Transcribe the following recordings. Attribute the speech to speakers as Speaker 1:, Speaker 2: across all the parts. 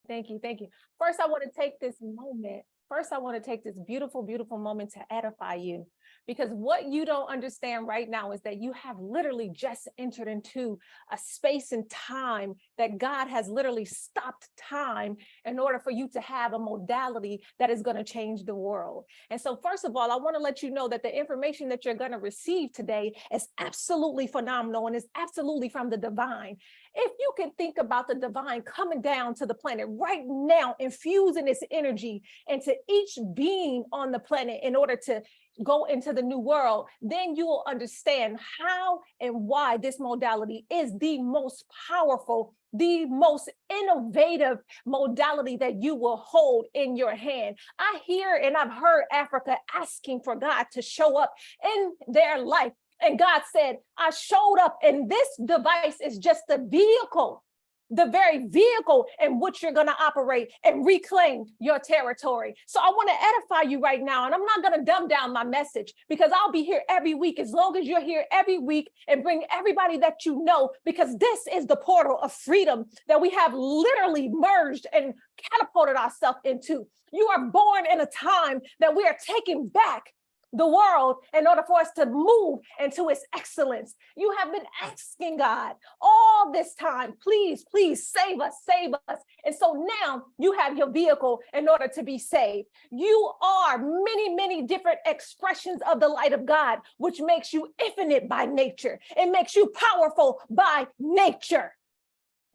Speaker 1: Thank you. Thank you. First, I want to take this moment. First, I want to take this beautiful, beautiful moment to edify you, because what you don't understand right now is that you have literally just entered into a space and time that God has literally stopped time in order for you to have a modality that is going to change the world. And so, first of all, I want to let you know that the information that you're going to receive today is absolutely phenomenal and is absolutely from the divine. If you can think about the divine coming down to the planet right now, infusing its energy into each being on the planet in order to go into the new world, then you will understand how and why this modality is the most powerful, the most innovative modality that you will hold in your hand. I hear and I've heard Africa asking for God to show up in their life. And God said, I showed up, and this device is just the vehicle, the very vehicle in which you're going to operate and reclaim your territory. So I want to edify you right now, and I'm not going to dumb down my message, because I'll be here every week as long as you're here every week, and bring everybody that you know, because this is the portal of freedom that we have literally merged and catapulted ourselves into. You are born in a time that we are taking back the world in order for us to move into its excellence. You have been asking God all this time, please, please save us, save us. And so now you have your vehicle in order to be saved. You are many, many different expressions of the light of God, which makes you infinite by nature. It makes you powerful by nature.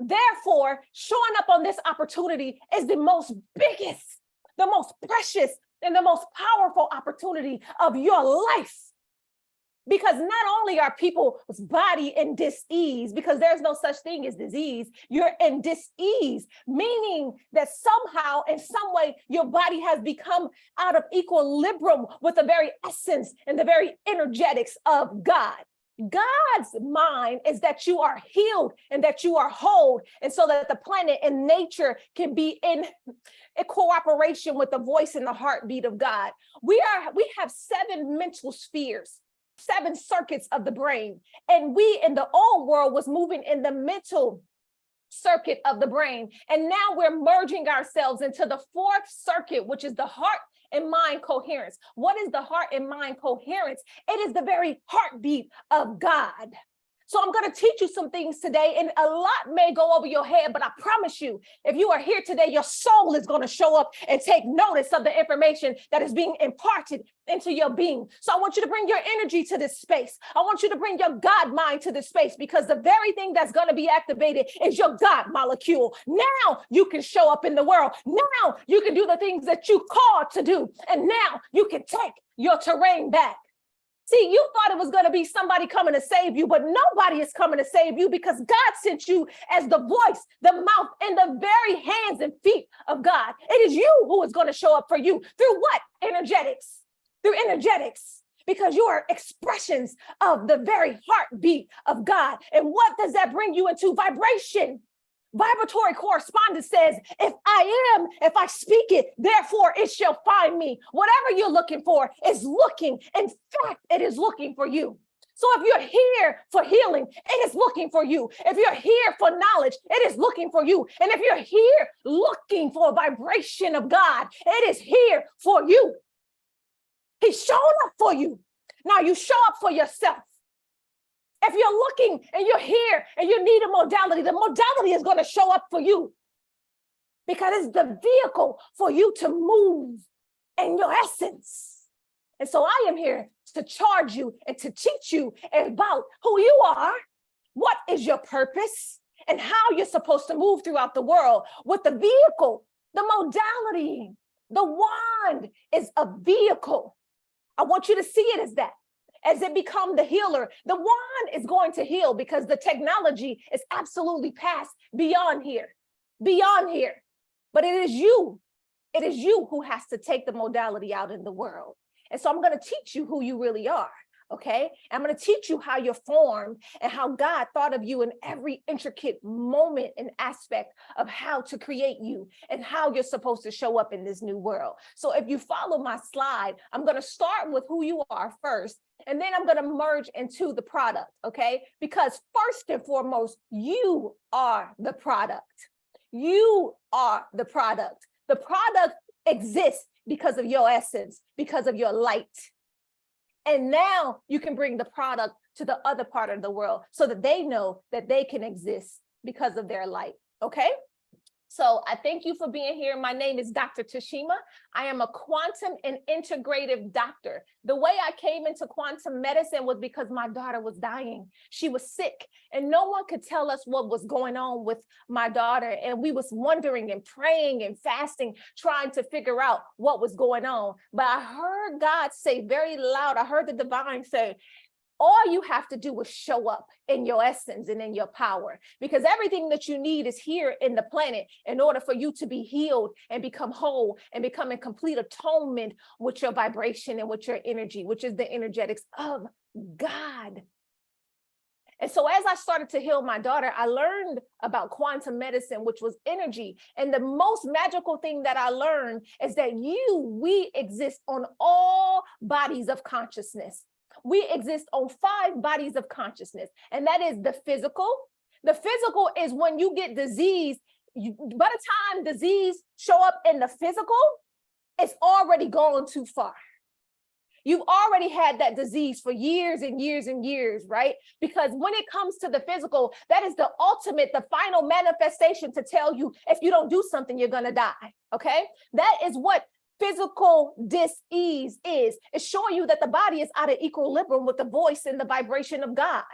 Speaker 1: Therefore, showing up on this opportunity is the most biggest, the most precious, and the most powerful opportunity of your life. Because not only are people's body in dis-ease, because there's no such thing as disease, you're in dis-ease, meaning that somehow, in some way, your body has become out of equilibrium with the very essence and the very energetics of God. God's mind is that you are healed and that you are whole, and so that the planet and nature can be in cooperation with the voice and the heartbeat of God. We have 7 mental spheres, 7 circuits of the brain, and we in the old world was moving in the mental circuit of the brain, and now we're merging ourselves into the 4th circuit, which is the heart and mind coherence. What is the heart and mind coherence? It is the very heartbeat of God. So I'm going to teach you some things today, and a lot may go over your head, but I promise you, if you are here today, your soul is going to show up and take notice of the information that is being imparted into your being. So I want you to bring your energy to this space. I want you to bring your God mind to this space, because the very thing that's going to be activated is your God molecule. Now you can show up in the world. Now you can do the things that you called to do. And now you can take your terrain back. See, you thought it was going to be somebody coming to save you, but nobody is coming to save you, because God sent you as the voice, the mouth, and the very hands and feet of God. It is you who is going to show up for you. Through what? Energetics. Through energetics. Because you are expressions of the very heartbeat of God. And what does that bring you into? Vibration. Vibratory correspondence says, if I speak it, therefore it shall find me. Whatever you're looking for is looking. In fact, it is looking for you. So if you're here for healing, it is looking for you. If you're here for knowledge, it is looking for you. And if you're here looking for a vibration of God, it is here for you. He's showing up for you. Now you show up for yourself. If you're looking and you're here and you need a modality, the modality is going to show up for you, because it's the vehicle for you to move in your essence. And so I am here to charge you and to teach you about who you are, what is your purpose, and how you're supposed to move throughout the world with the vehicle, the modality. The wand is a vehicle. I want you to see it as that. As it becomes the healer, the wand is going to heal, because the technology is absolutely past beyond here. But it is you who has to take the modality out in the world. And so I'm going to teach you who you really are. Okay, I'm going to teach you how you're formed and how God thought of you in every intricate moment and aspect of how to create you and how you're supposed to show up in this new world. So if you follow my slide, I'm going to start with who you are first, and then I'm going to merge into the product. Okay, because first and foremost, you are the product. You are the product. The product exists because of your essence, because of your light. And now you can bring the product to the other part of the world so that they know that they can exist because of their light. Okay? So I thank you for being here. My name is Dr. Tashema. I am a quantum and integrative doctor. The way I came into quantum medicine was because my daughter was dying. She was sick and no one could tell us what was going on with my daughter. And we was wondering and praying and fasting, trying to figure out what was going on. But I heard God say very loud, I heard the divine say, all you have to do is show up in your essence and in your power, because everything that you need is here in the planet in order for you to be healed and become whole and become in complete atonement with your vibration and with your energy, which is the energetics of God. And so as I started to heal my daughter, I learned about quantum medicine, which was energy. And the most magical thing that I learned is that we exist on all bodies of consciousness. We exist on 5 bodies of consciousness, and that is the physical. The physical is when you get disease. By the time disease show up in the physical, it's already gone too far. You've already had that disease for years and years and years, right? Because when it comes to the physical, that is the ultimate, the final manifestation to tell you if you don't do something, you're going to die, okay? That is what physical dis-ease is. It's showing you that the body is out of equilibrium with the voice and the vibration of God.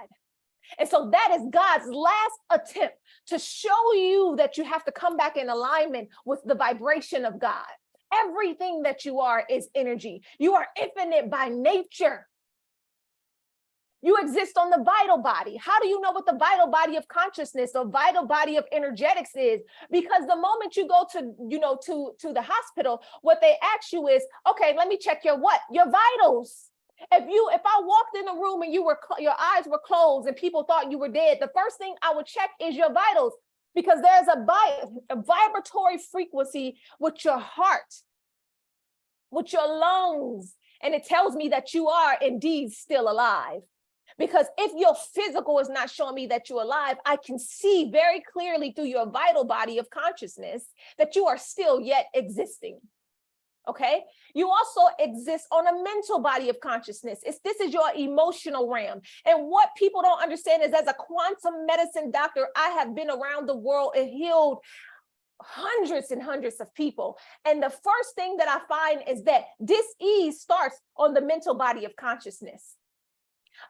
Speaker 1: And so that is God's last attempt to show you that you have to come back in alignment with the vibration of God. Everything that you are is energy. You are infinite by nature. You exist on the vital body. How do you know what the vital body of consciousness or vital body of energetics is? Because the moment you go to, to the hospital, what they ask you is, okay, let me check your what? Your vitals. If I walked in a room and your eyes were closed and people thought you were dead, the first thing I would check is your vitals, because there's a vibratory frequency with your heart, with your lungs, and it tells me that you are indeed still alive. Because if your physical is not showing me that you're alive, I can see very clearly through your vital body of consciousness that you are still yet existing. Okay? You also exist on a mental body of consciousness. This is your emotional realm. And what people don't understand is, as a quantum medicine doctor, I have been around the world and healed hundreds and hundreds of people. And the first thing that I find is that dis-ease starts on the mental body of consciousness.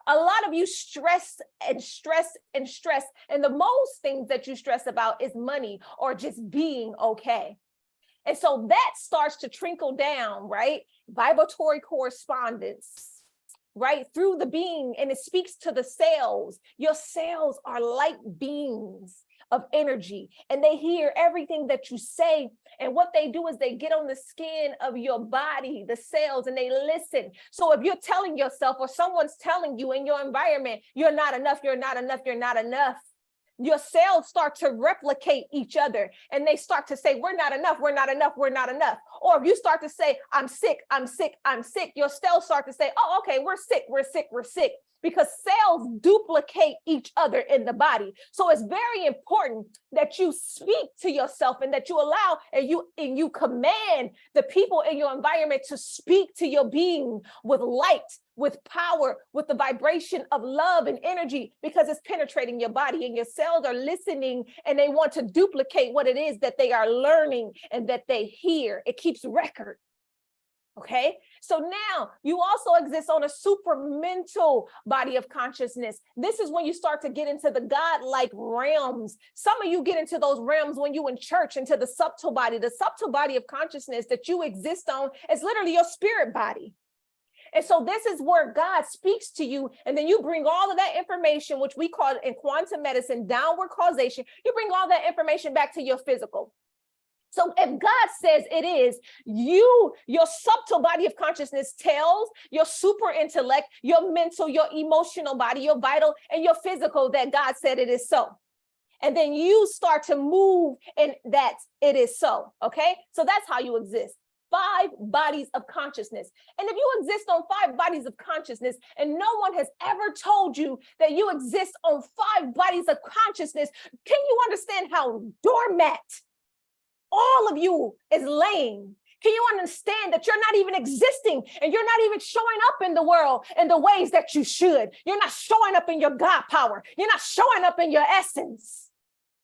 Speaker 1: A lot of you stress and stress and stress, and the most things that you stress about is money or just being okay. And so that starts to trickle down, right? Vibratory correspondence, right? Through the being, and it speaks to the cells. Your cells are light beings of energy, and they hear everything that you say. And what they do is they get on the skin of your body, the cells, and they listen. So if you're telling yourself, or someone's telling you in your environment, you're not enough, you're not enough, you're not enough, your cells start to replicate each other, and they start to say, we're not enough, we're not enough, we're not enough. Or if you start to say, I'm sick, I'm sick, I'm sick, your cells start to say, oh, okay, we're sick, we're sick, we're sick. Because cells duplicate each other in the body. So it's very important that you speak to yourself, and that you allow and you command the people in your environment to speak to your being with light, with power, with the vibration of love and energy, because it's penetrating your body, and your cells are listening, and they want to duplicate what it is that they are learning and that they hear. It keeps record. Okay, so now you also exist on a supramental body of consciousness. This is when you start to get into the God-like realms. Some of you get into those realms when you in church, into the subtle body. The subtle body of consciousness that you exist on is literally your spirit body. And so this is where God speaks to you, and then you bring all of that information, which we call in quantum medicine downward causation. You bring all that information back to your physical. So if God says it is, your subtle body of consciousness tells your super intellect, your mental, your emotional body, your vital, and your physical that God said it is so. And then you start to move in that it is so, okay? So that's how you exist. 5 bodies of consciousness. And if you exist on 5 bodies of consciousness and no one has ever told you that you exist on 5 bodies of consciousness, can you understand how dormant all of you is laying? Can you understand that you're not even existing and you're not even showing up in the world in the ways that you should? You're not showing up in your God power. You're not showing up in your essence.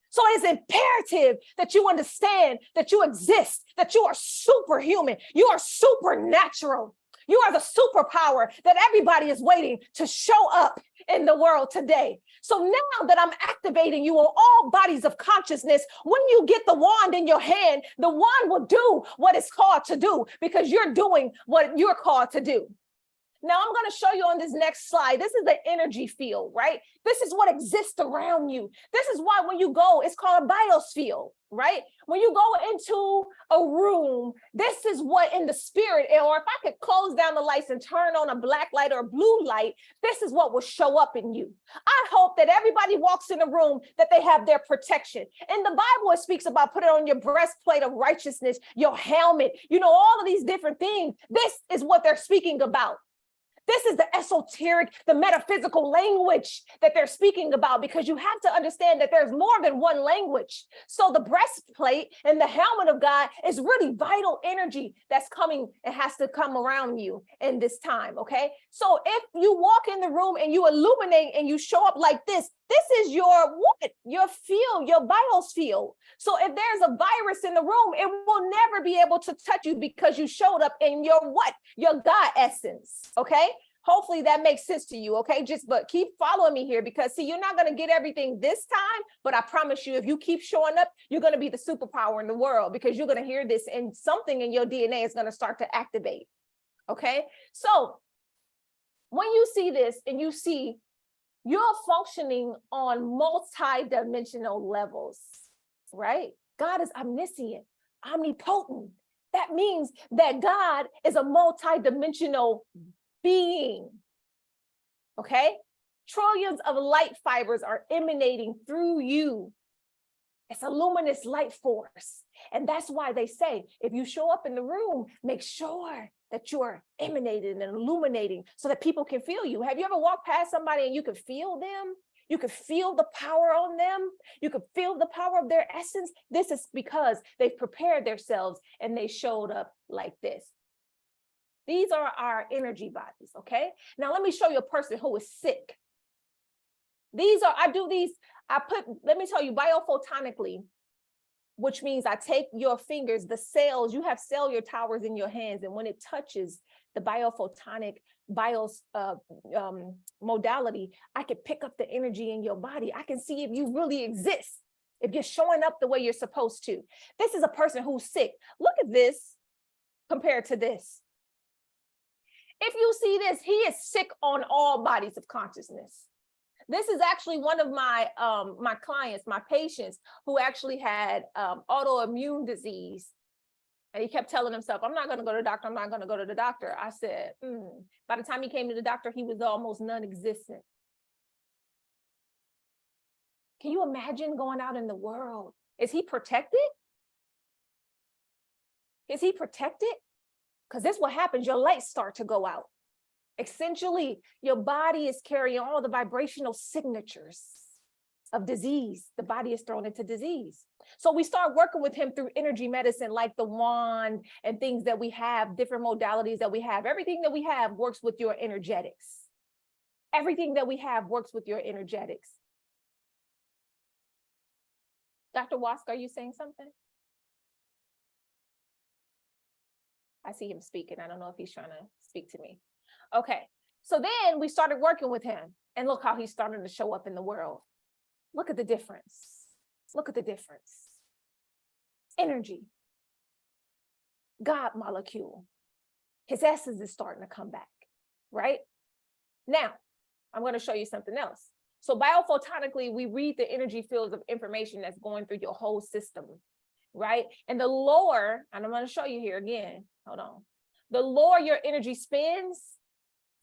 Speaker 1: So it is imperative that you understand that you exist, that you are superhuman. You are supernatural. You are the superpower that everybody is waiting to show up in the world today. So now that I'm activating you on all bodies of consciousness, when you get the wand in your hand, the wand will do what it's called to do because you're doing what you're called to do. Now I'm going to show you on this next slide. This is the energy field, right? This is what exists around you. This is why when you go, it's called a biosphere, right? When you go into a room, this is what in the spirit, or if I could close down the lights and turn on a black light or a blue light, this is what will show up in you. I hope that everybody walks in the room that they have their protection. In the Bible, it speaks about putting on your breastplate of righteousness, your helmet, all of these different things. This is what they're speaking about. This is the esoteric, the metaphysical language that they're speaking about, because you have to understand that there's more than one language. So the breastplate and the helmet of God is really vital energy that's coming. It has to come around you in this time, okay? So if you walk in the room and you illuminate and you show up like this is your what? Your field, your biosphere. So if there's a virus in the room, it will never be able to touch you because you showed up in your what? Your God essence, okay? Hopefully that makes sense to you, okay? But keep following me here because, see, you're not going to get everything this time, but I promise you, if you keep showing up, you're going to be the superpower in the world because you're going to hear this and something in your DNA is going to start to activate, okay? So when you see this and you see you're functioning on multi-dimensional levels, right? God is omniscient, omnipotent. That means that God is a multi-dimensional being, okay? Trillions of light fibers are emanating through you. It's a luminous light force. And that's why they say, if you show up in the room, make sure that you're emanating and illuminating so that people can feel you. Have you ever walked past somebody and you could feel them? You could feel the power on them. You could feel the power of their essence. This is because they've prepared themselves and they showed up like this. These are our energy bodies, okay? Now let me show you a person who is sick. Let me tell you, biophotonically, which means I take your fingers, the cells, you have cellular towers in your hands, and when it touches the biophotonic modality, I can pick up the energy in your body. I can see if you really exist, if you're showing up the way you're supposed to. This is a person who's sick. Look at this compared to this. If you see this, he is sick on all bodies of consciousness. This is actually one of my my clients, my patients, who actually had autoimmune disease. And he kept telling himself, I'm not going to go to the doctor. I'm not going to go to the doctor. I said, By the time he came to the doctor, he was almost non-existent. Can you imagine going out in the world? Is he protected? Is he protected? Because this is what happens. Your lights start to go out. Essentially, your body is carrying all the vibrational signatures of disease. The body is thrown into disease. So we start working with him through energy medicine, like the wand and things that we have, different modalities that we have. Everything that we have works with your energetics. Everything that we have works with your energetics. Dr. DrWASK, are you saying something? I see him speaking. I don't know if he's trying to speak to me. Okay, so then we started working with him, and look how he's starting to show up in the world. Look at the difference. Look at the difference. Energy. God molecule. His essence is starting to come back, right? Now, I'm going to show you something else. So biophotonically, we read the energy fields of information that's going through your whole system, right? And the lower, and I'm going to show you here again, hold on. The lower your energy spins,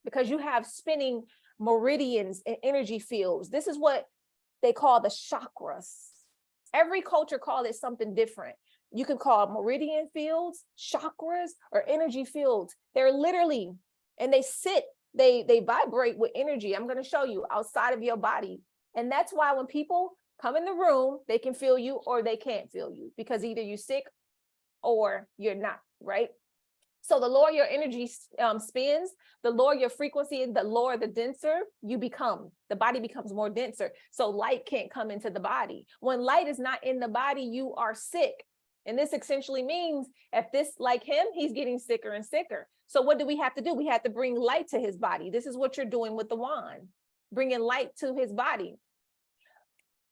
Speaker 1: because you have spinning meridians and energy fields. This is what they call the chakras. Every culture calls it something different. You can call meridian fields, chakras, or energy fields. They're literally, and they sit, they vibrate with energy. I'm going to show you outside of your body. And that's why when people come in the room, they can feel you or they can't feel you, because either you're sick or you're not, right? So the lower your energy spins, the lower your frequency, and the lower the denser you become. The body becomes more denser. So light can't come into the body. When light is not in the body, you are sick. And this essentially means if this, like him, he's getting sicker and sicker. So what do we have to do? We have to bring light to his body. This is what you're doing with the wand, bringing light to his body.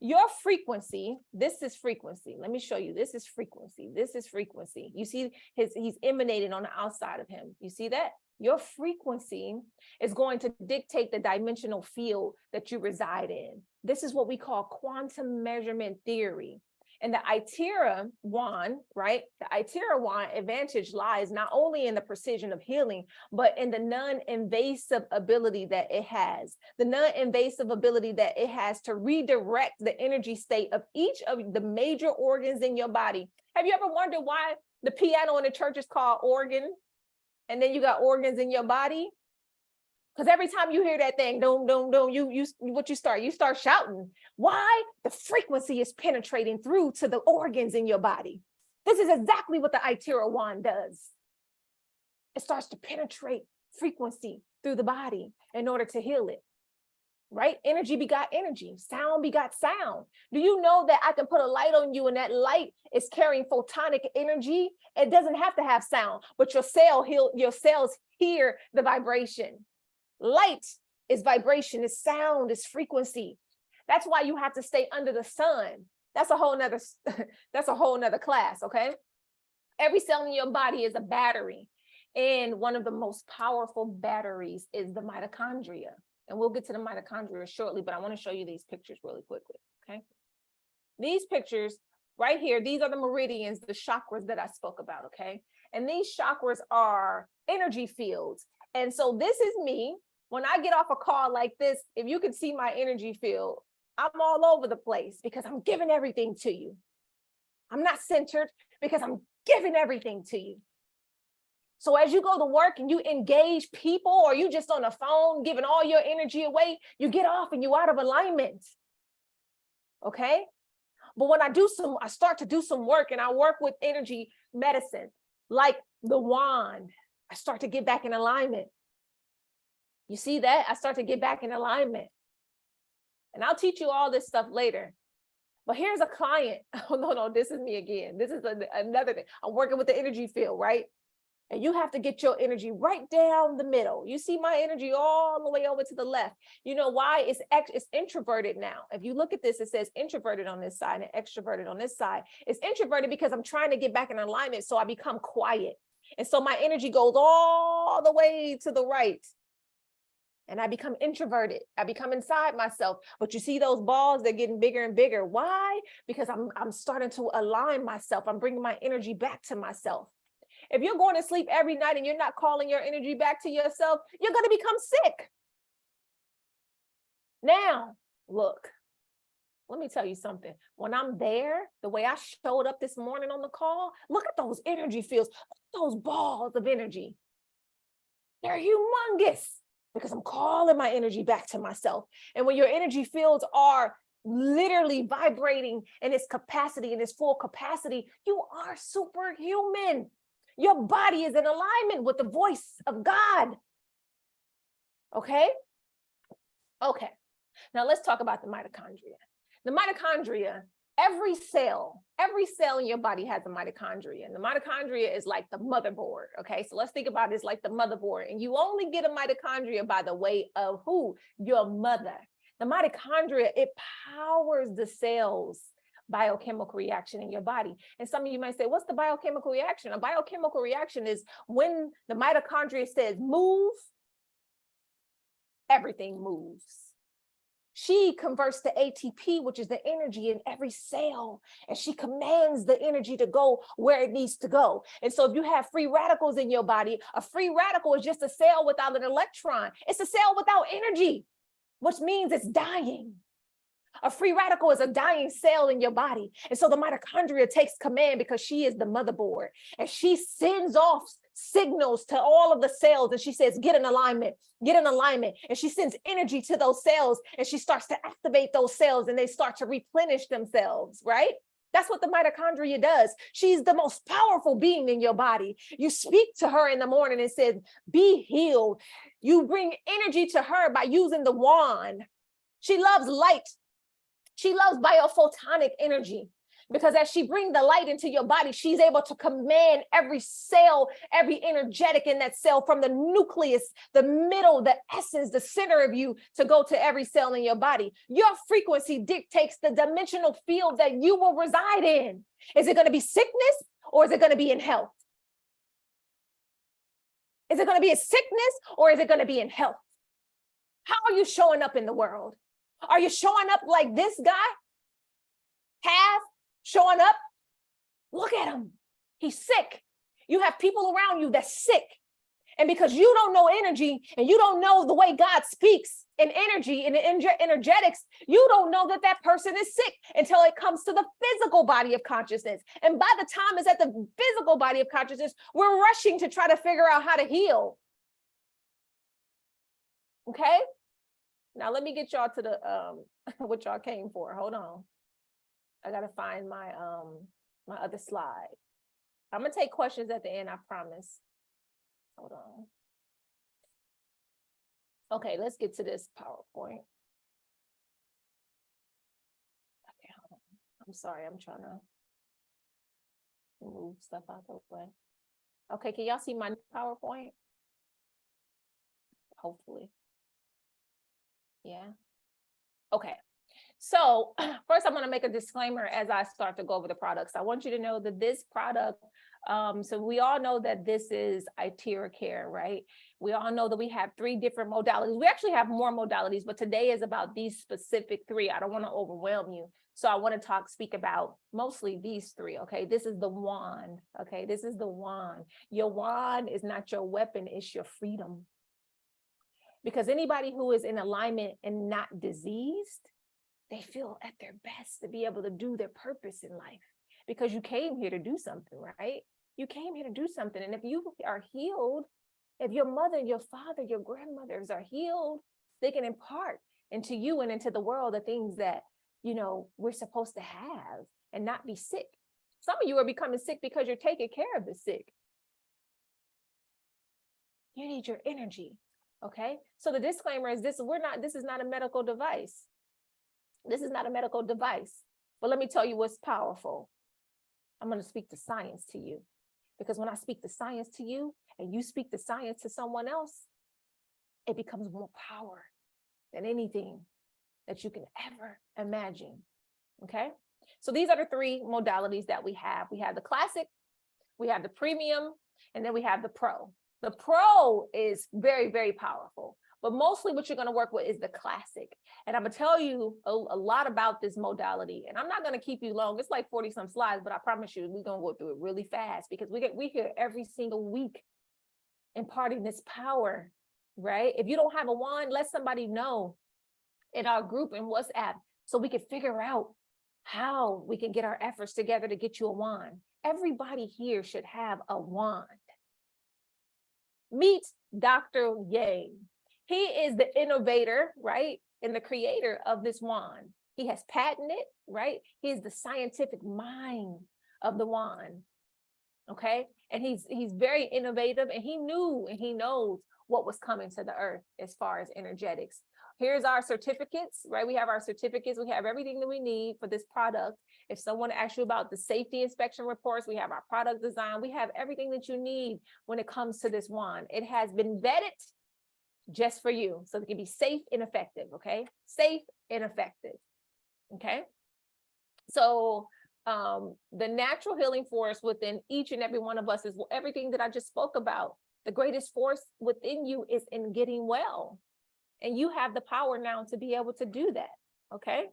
Speaker 1: Your frequency, this is frequency. Let me show you. This is frequency. This is frequency. You see he's emanating on the outside of him. You see that? Your frequency is going to dictate the dimensional field that you reside in. This is what we call quantum measurement theory. And the Itera wand, right? The Itera wand advantage lies not only in the precision of healing, but in the non-invasive ability that it has. The non-invasive ability that it has to redirect the energy state of each of the major organs in your body. Have you ever wondered why the piano in the church is called organ? And then you got organs in your body? Because every time you hear that thing, doom, doom, doom, you start shouting. Why? The frequency is penetrating through to the organs in your body. This is exactly what the Itera wand does. It starts to penetrate frequency through the body in order to heal it, right? Energy begot energy, sound begot sound. Do you know that I can put a light on you and that light is carrying photonic energy? It doesn't have to have sound, but your cells hear the vibration. Light is vibration, is sound, is frequency. That's why you have to stay under the sun. That's a whole nother class, okay? Every cell in your body is a battery. And one of the most powerful batteries is the mitochondria. And we'll get to the mitochondria shortly, but I want to show you these pictures really quickly, okay? These pictures right here, these are the meridians, the chakras that I spoke about, okay? And these chakras are energy fields. And so this is me. When I get off a call like this, if you can see my energy field, I'm all over the place because I'm giving everything to you. I'm not centered because I'm giving everything to you. So as you go to work and you engage people, or you just on the phone giving all your energy away, you get off and you're out of alignment. Okay? But when I start to do some work, and I work with energy medicine, like the wand, I start to get back in alignment. You see that? I start to get back in alignment. And I'll teach you all this stuff later. But here's a client. Oh, no, this is me again. This is another thing. I'm working with the energy field, right? And you have to get your energy right down the middle. You see my energy all the way over to the left. You know why? It's introverted now. If you look at this, it says introverted on this side and extroverted on this side. It's introverted because I'm trying to get back in alignment, so I become quiet. And so my energy goes all the way to the right. And I become introverted. I become inside myself. But you see those balls, they're getting bigger and bigger. Why? Because I'm starting to align myself. I'm bringing my energy back to myself. If you're going to sleep every night and you're not calling your energy back to yourself, you're going to become sick. Now, look, let me tell you something. When I'm there, the way I showed up this morning on the call, look at those energy fields, those balls of energy. They're humongous because I'm calling my energy back to myself. And when your energy fields are literally vibrating in its capacity, in its full capacity, you are superhuman. Your body is in alignment with the voice of God. Okay? Okay. Now let's talk about the mitochondria. The mitochondria, every cell in your body has a mitochondria. And the mitochondria is like the motherboard. Okay? So let's think about it as like the motherboard. And you only get a mitochondria by the way of who? Your mother. The mitochondria, it powers the cells biochemical reaction in your body. And some of you might say, what's the biochemical reaction? A biochemical reaction is when the mitochondria says move, everything moves. She converts to ATP, which is the energy in every cell, and she commands the energy to go where it needs to go. And so if you have free radicals in your body, a free radical is just a cell without an electron. It's a cell without energy, which means it's dying. A free radical is a dying cell in your body. And so the mitochondria takes command because she is the motherboard. And she sends off signals to all of the cells. And she says, get in alignment, get in alignment. And she sends energy to those cells. And she starts to activate those cells and they start to replenish themselves, right? That's what the mitochondria does. She's the most powerful being in your body. You speak to her in the morning and says, be healed. You bring energy to her by using the wand. She loves light. She loves biophotonic energy because as she brings the light into your body, she's able to command every cell, every energetic in that cell from the nucleus, the middle, the essence, the center of you to go to every cell in your body. Your frequency dictates the dimensional field that you will reside in. Is it going to be sickness or is it going to be in health? Is it going to be a sickness or is it going to be in health? How are you showing up in the world? Are you showing up like this guy? Showing up? Look at him. He's sick. You have people around you that's sick. And because you don't know energy and you don't know the way God speaks in energy and energetics, you don't know that that person is sick until it comes to the physical body of consciousness. And by the time it's at the physical body of consciousness, we're rushing to try to figure out how to heal. Okay? Now let me get y'all to the what y'all came for. Hold on. I gotta find my my other slide. I'm gonna take questions at the end, I promise. Hold on. Okay, let's get to this PowerPoint. Okay, hold on. I'm sorry, I'm trying to move stuff out the way. Okay, can y'all see my PowerPoint? Hopefully. Yeah. Okay. So first, I'm going to make a disclaimer as I start to go over the products. I want you to know that this product, so we all know that this is Iteracare, right? We all know that we have 3 different modalities. We actually have more modalities, but today is about these specific 3. I don't want to overwhelm you. So I want to speak about mostly these 3, okay? This is the wand, okay? This is the wand. Your wand is not your weapon, it's your freedom. Because anybody who is in alignment and not diseased, they feel at their best to be able to do their purpose in life because you came here to do something, right? You came here to do something. And if you are healed, if your mother, your father, your grandmothers are healed, they can impart into you and into the world the things that, you know, we're supposed to have and not be sick. Some of you are becoming sick because you're taking care of the sick. You need your energy. Okay. So the disclaimer is this is not a medical device. This is not a medical device, but let me tell you what's powerful. I'm going to speak the science to you because when I speak the science to you and you speak the science to someone else, it becomes more power than anything that you can ever imagine. Okay. So these are the 3 modalities that we have. We have the classic, we have the premium, and then we have the pro. The pro is very, very powerful, but mostly what you're going to work with is the classic. And I'm going to tell you a lot about this modality. And I'm not going to keep you long. It's like 40 some slides, but I promise you, we're going to go through it really fast because we hear every single week imparting this power, right? If you don't have a wand, let somebody know in our group in WhatsApp so we can figure out how we can get our efforts together to get you a wand. Everybody here should have a wand. Meet Dr. Yang. He is the innovator, right? And the creator of this wand. He has patented, right? He is the scientific mind of the wand. Okay. And he's very innovative and he knew and he knows what was coming to the earth as far as energetics. Here's our certificates, right? We have our certificates. We have everything that we need for this product. If someone asks you about the safety inspection reports, we have our product design. We have everything that you need when it comes to this wand. It has been vetted just for you. So it can be safe and effective, okay? Safe and effective, okay? So the natural healing force within each and every one of us is everything that I just spoke about. The greatest force within you is in getting well. And you have the power now to be able to do that, okay?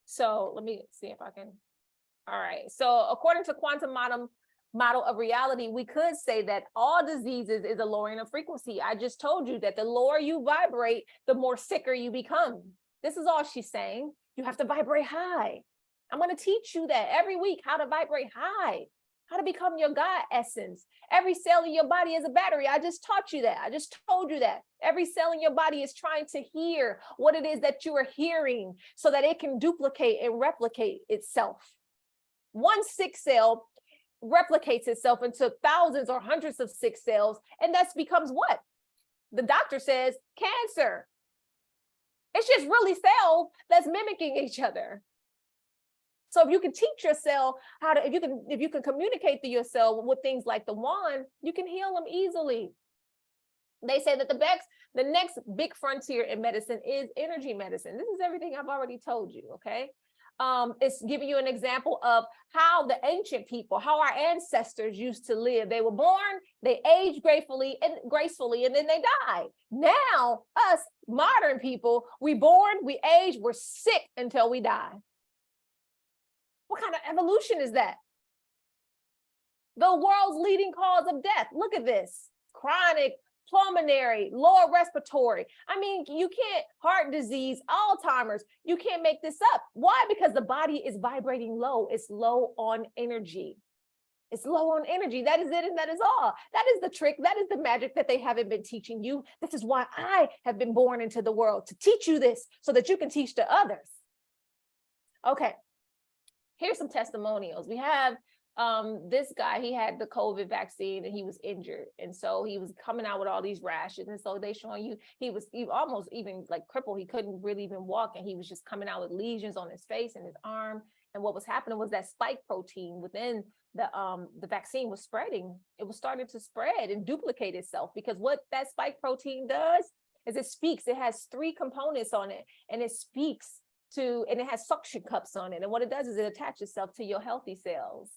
Speaker 1: So let me see if I can. All right. So according to quantum model of reality, we could say that all diseases is a lowering of frequency. I just told you that the lower you vibrate, the more sicker you become. This is all she's saying. You have to vibrate high. I'm going to teach you that every week, how to vibrate high, how to become your God essence. Every cell in your body is a battery. I just taught you that. I just told you that. Every cell in your body is trying to hear what it is that you are hearing so that it can duplicate and replicate itself. One sick cell replicates itself into thousands or hundreds of sick cells, and that becomes what? The doctor says cancer. It's just really cells that's mimicking each other. So if you can teach your cell how to, if you can communicate to your cell with things like the wand, you can heal them easily. They say that the next big frontier in medicine is energy medicine. This is everything I've already told you, okay? It's giving you an example of how the ancient people, how our ancestors used to live. They were born, they aged gracefully, and then they died. Now, us modern people, we born, we age, we're sick until we die. What kind of evolution is that? The world's leading cause of death. Look at this. Chronic, pulmonary, lower respiratory. I mean, you can't, heart disease, Alzheimer's, you can't make this up. Why? Because the body is vibrating low. It's low on energy. It's low on energy. That is it, and that is all. That is the trick. That is the magic that they haven't been teaching you. This is why I have been born into the world, to teach you this so that you can teach to others. Okay. Here's some testimonials. We have this guy, he had the COVID vaccine and he was injured. And so he was coming out with all these rashes. And so they showing you, he almost even like crippled. He couldn't really even walk. And he was just coming out with lesions on his face and his arm. And what was happening was that spike protein within the vaccine was spreading. It was starting to spread and duplicate itself, because what that spike protein does is it has 3 components on it, and it it has suction cups on it. And what it does is it attaches itself to your healthy cells,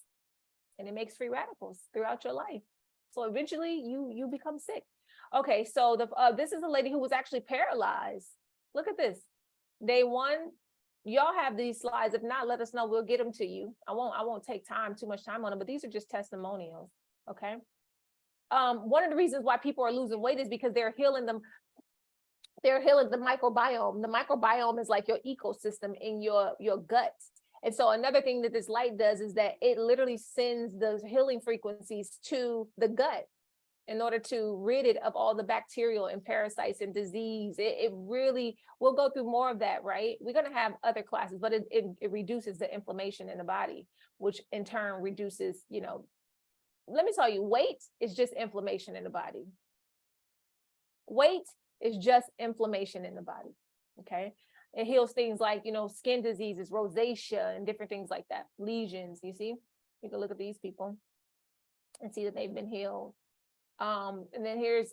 Speaker 1: and it makes free radicals throughout your life. So eventually you become sick. Okay, so this is a lady who was actually paralyzed. Look at this. Day 1, y'all have these slides. If not, let us know. We'll get them to you. I won't take too much time on them, but these are just testimonials. Okay. One of the reasons why people are losing weight is because they're healing them. They're healing the microbiome. The microbiome is like your ecosystem in your gut. And so another thing that this light does is that it literally sends those healing frequencies to the gut in order to rid it of all the bacterial and parasites and disease. It really, we'll go through more of that, right? We're going to have other classes, but it reduces the inflammation in the body, which in turn reduces, let me tell you, weight is just inflammation in the body. Weight is just inflammation in the body, okay? It heals things like, skin diseases, rosacea, and different things like that, lesions, you see? You can look at these people and see that they've been healed. And then here's,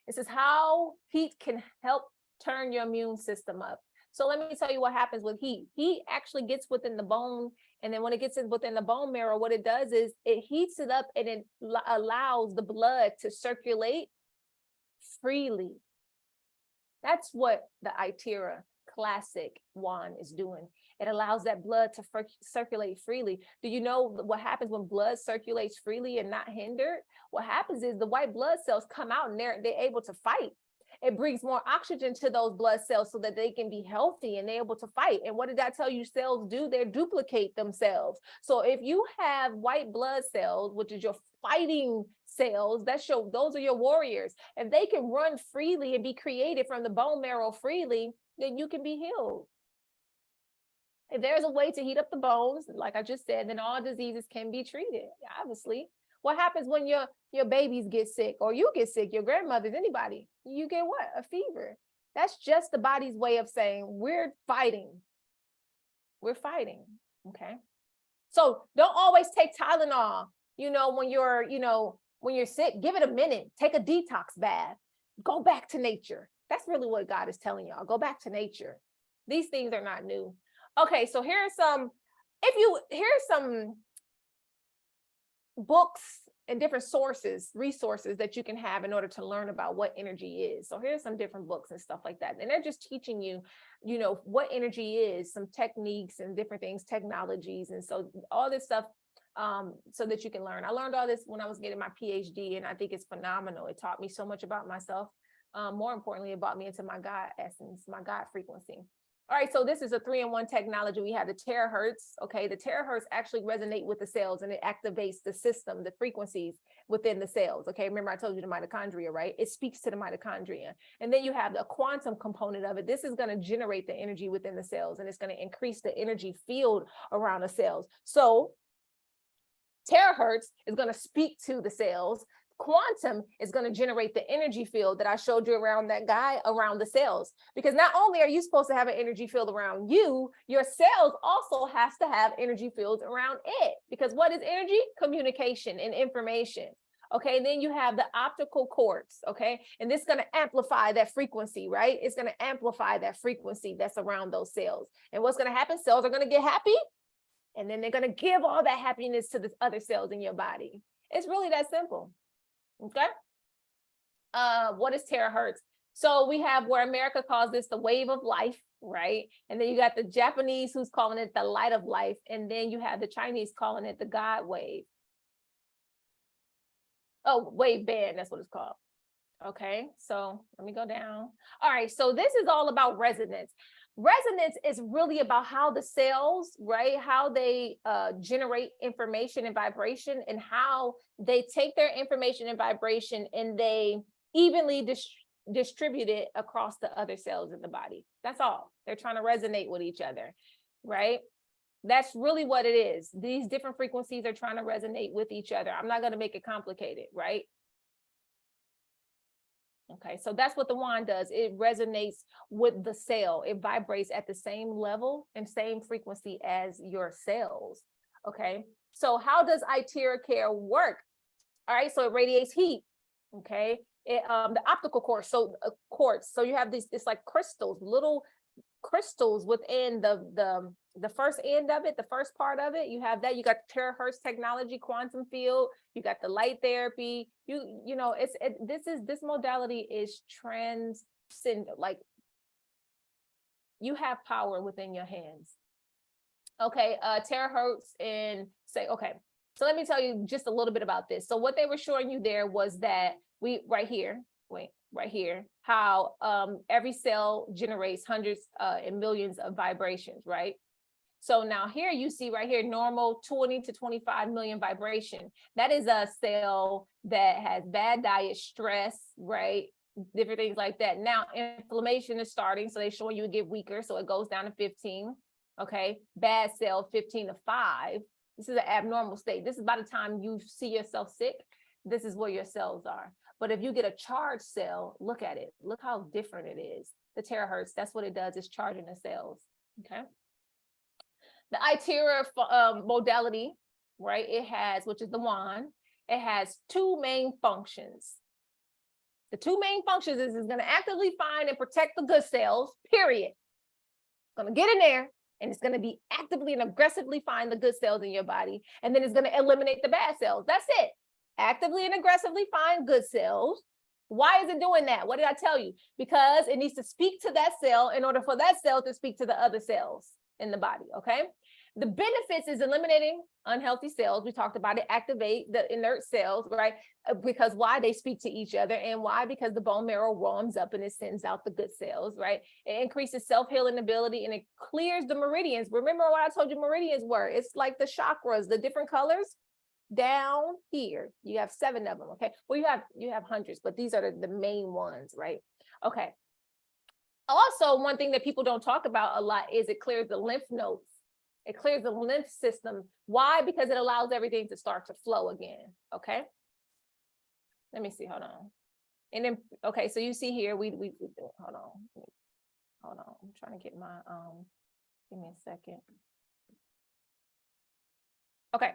Speaker 1: it says how heat can help turn your immune system up. So let me tell you what happens with heat. Heat actually gets within the bone. And then when it gets within the bone marrow, what it does is it heats it up and it allows the blood to circulate freely. That's what the Iteracare Classic wand is doing. It allows that blood to circulate freely. Do you know what happens when blood circulates freely and not hindered? What happens is the white blood cells come out and they're able to fight. It brings more oxygen to those blood cells so that they can be healthy and they're able to fight. And what did I tell you cells do? They duplicate themselves. So if you have white blood cells, which is your fighting cells, those are your warriors. If they can run freely and be created from the bone marrow freely, then you can be healed. If there's a way to heat up the bones, like I just said, then all diseases can be treated, obviously. What happens when your babies get sick, or you get sick, your grandmothers, anybody? You get what? A fever. That's just the body's way of saying we're fighting. We're fighting, okay? So don't always take Tylenol, when you're sick. Give it a minute. Take a detox bath. Go back to nature. That's really what God is telling y'all. Go back to nature. These things are not new. Okay, so here's some books and different resources that you can have in order to learn about what energy is. So here's some different books and stuff like that. And they're just teaching you, what energy is, some techniques and different things, technologies. And so all this stuff, so that you can learn. I learned all this when I was getting my PhD, and I think it's phenomenal. It taught me so much about myself. More importantly, it brought me into my God essence, my God frequency. All right, so this is a 3-in-1 technology. We have the terahertz. Okay, the terahertz actually resonate with the cells and it activates the system, the frequencies within the cells. Okay, remember I told you the mitochondria, right? It speaks to the mitochondria. And then you have the quantum component of it. This is going to generate the energy within the cells and it's going to increase the energy field around the cells. So terahertz is going to speak to the cells. Quantum is going to generate the energy field that I showed you around that guy around the cells. Because not only are you supposed to have an energy field around you, your cells also has to have energy fields around it. Because what is energy? Communication and information. Okay, and then you have the optical cords, okay? And this is going to amplify that frequency, right? It's going to amplify that frequency that's around those cells. And what's going to happen? Cells are going to get happy, and then they're going to give all that happiness to the other cells in your body. It's really that simple. Okay. What is terahertz? So we have where America calls this the wave of life, right? And then you got the Japanese who's calling it the light of life. And then you have the Chinese calling it the God wave. Oh, wave band, that's what it's called. Okay, so let me go down. All right, so this is all about resonance. Resonance is really about how the cells, right, how they generate information and vibration and how they take their information and vibration and they evenly distribute it across the other cells in the body. That's all. They're trying to resonate with each other, right? That's really what it is. These different frequencies are trying to resonate with each other. I'm not going to make it complicated, right? Okay, so that's what the wand does. It resonates with the cell. It vibrates at the same level and same frequency as your cells. Okay, so how does Iteracare work? All right, so it radiates heat. Okay, the optical quartz. So quartz. So you have these. It's like crystals, little crystals within the first end of it, the first part of it. You have that. You got terahertz technology, quantum field. You got the light therapy. You know, this modality is transcend. Like you have power within your hands. Okay, terahertz and say okay. So let me tell you just a little bit about this. So what they were showing you there was that right here, how every cell generates hundreds and millions of vibrations, right? So now here you see right here, normal 20 to 25 million vibration. That is a cell that has bad diet, stress, right? Different things like that. Now inflammation is starting. So they show you get weaker. So it goes down to 15. Okay. Bad cell 15 to 5. This is an abnormal state. This is by the time you see yourself sick. This is where your cells are. But if you get a charged cell, look at it. Look how different it is. The terahertz, that's what it does, is charging the cells. Okay. The Iteracare modality, right? It has, which is the wand, it has two main functions. The two main functions is it's going to actively find and protect the good cells, period. It's going to get in there and it's going to be actively and aggressively find the good cells in your body. And then it's going to eliminate the bad cells. That's it. Actively and aggressively find good cells. Why is it doing that? What did I tell you? Because it needs to speak to that cell in order for that cell to speak to the other cells in the body, okay? The benefits is eliminating unhealthy cells. We talked about it, activate the inert cells, right? Because why? They speak to each other. And why? Because the bone marrow warms up and it sends out the good cells, right? It increases self-healing ability and it clears the meridians. Remember what I told you meridians were? It's like the chakras, the different colors down here. You have 7 of them, okay? Well, you have hundreds, but these are the main ones, right? Okay. Also, one thing that people don't talk about a lot is it clears the lymph nodes. It clears the lymph system. Why? Because it allows everything to start to flow again, okay? Let me see, hold on. And then, okay, so you see here, hold on. I'm trying to get my, give me a second. Okay.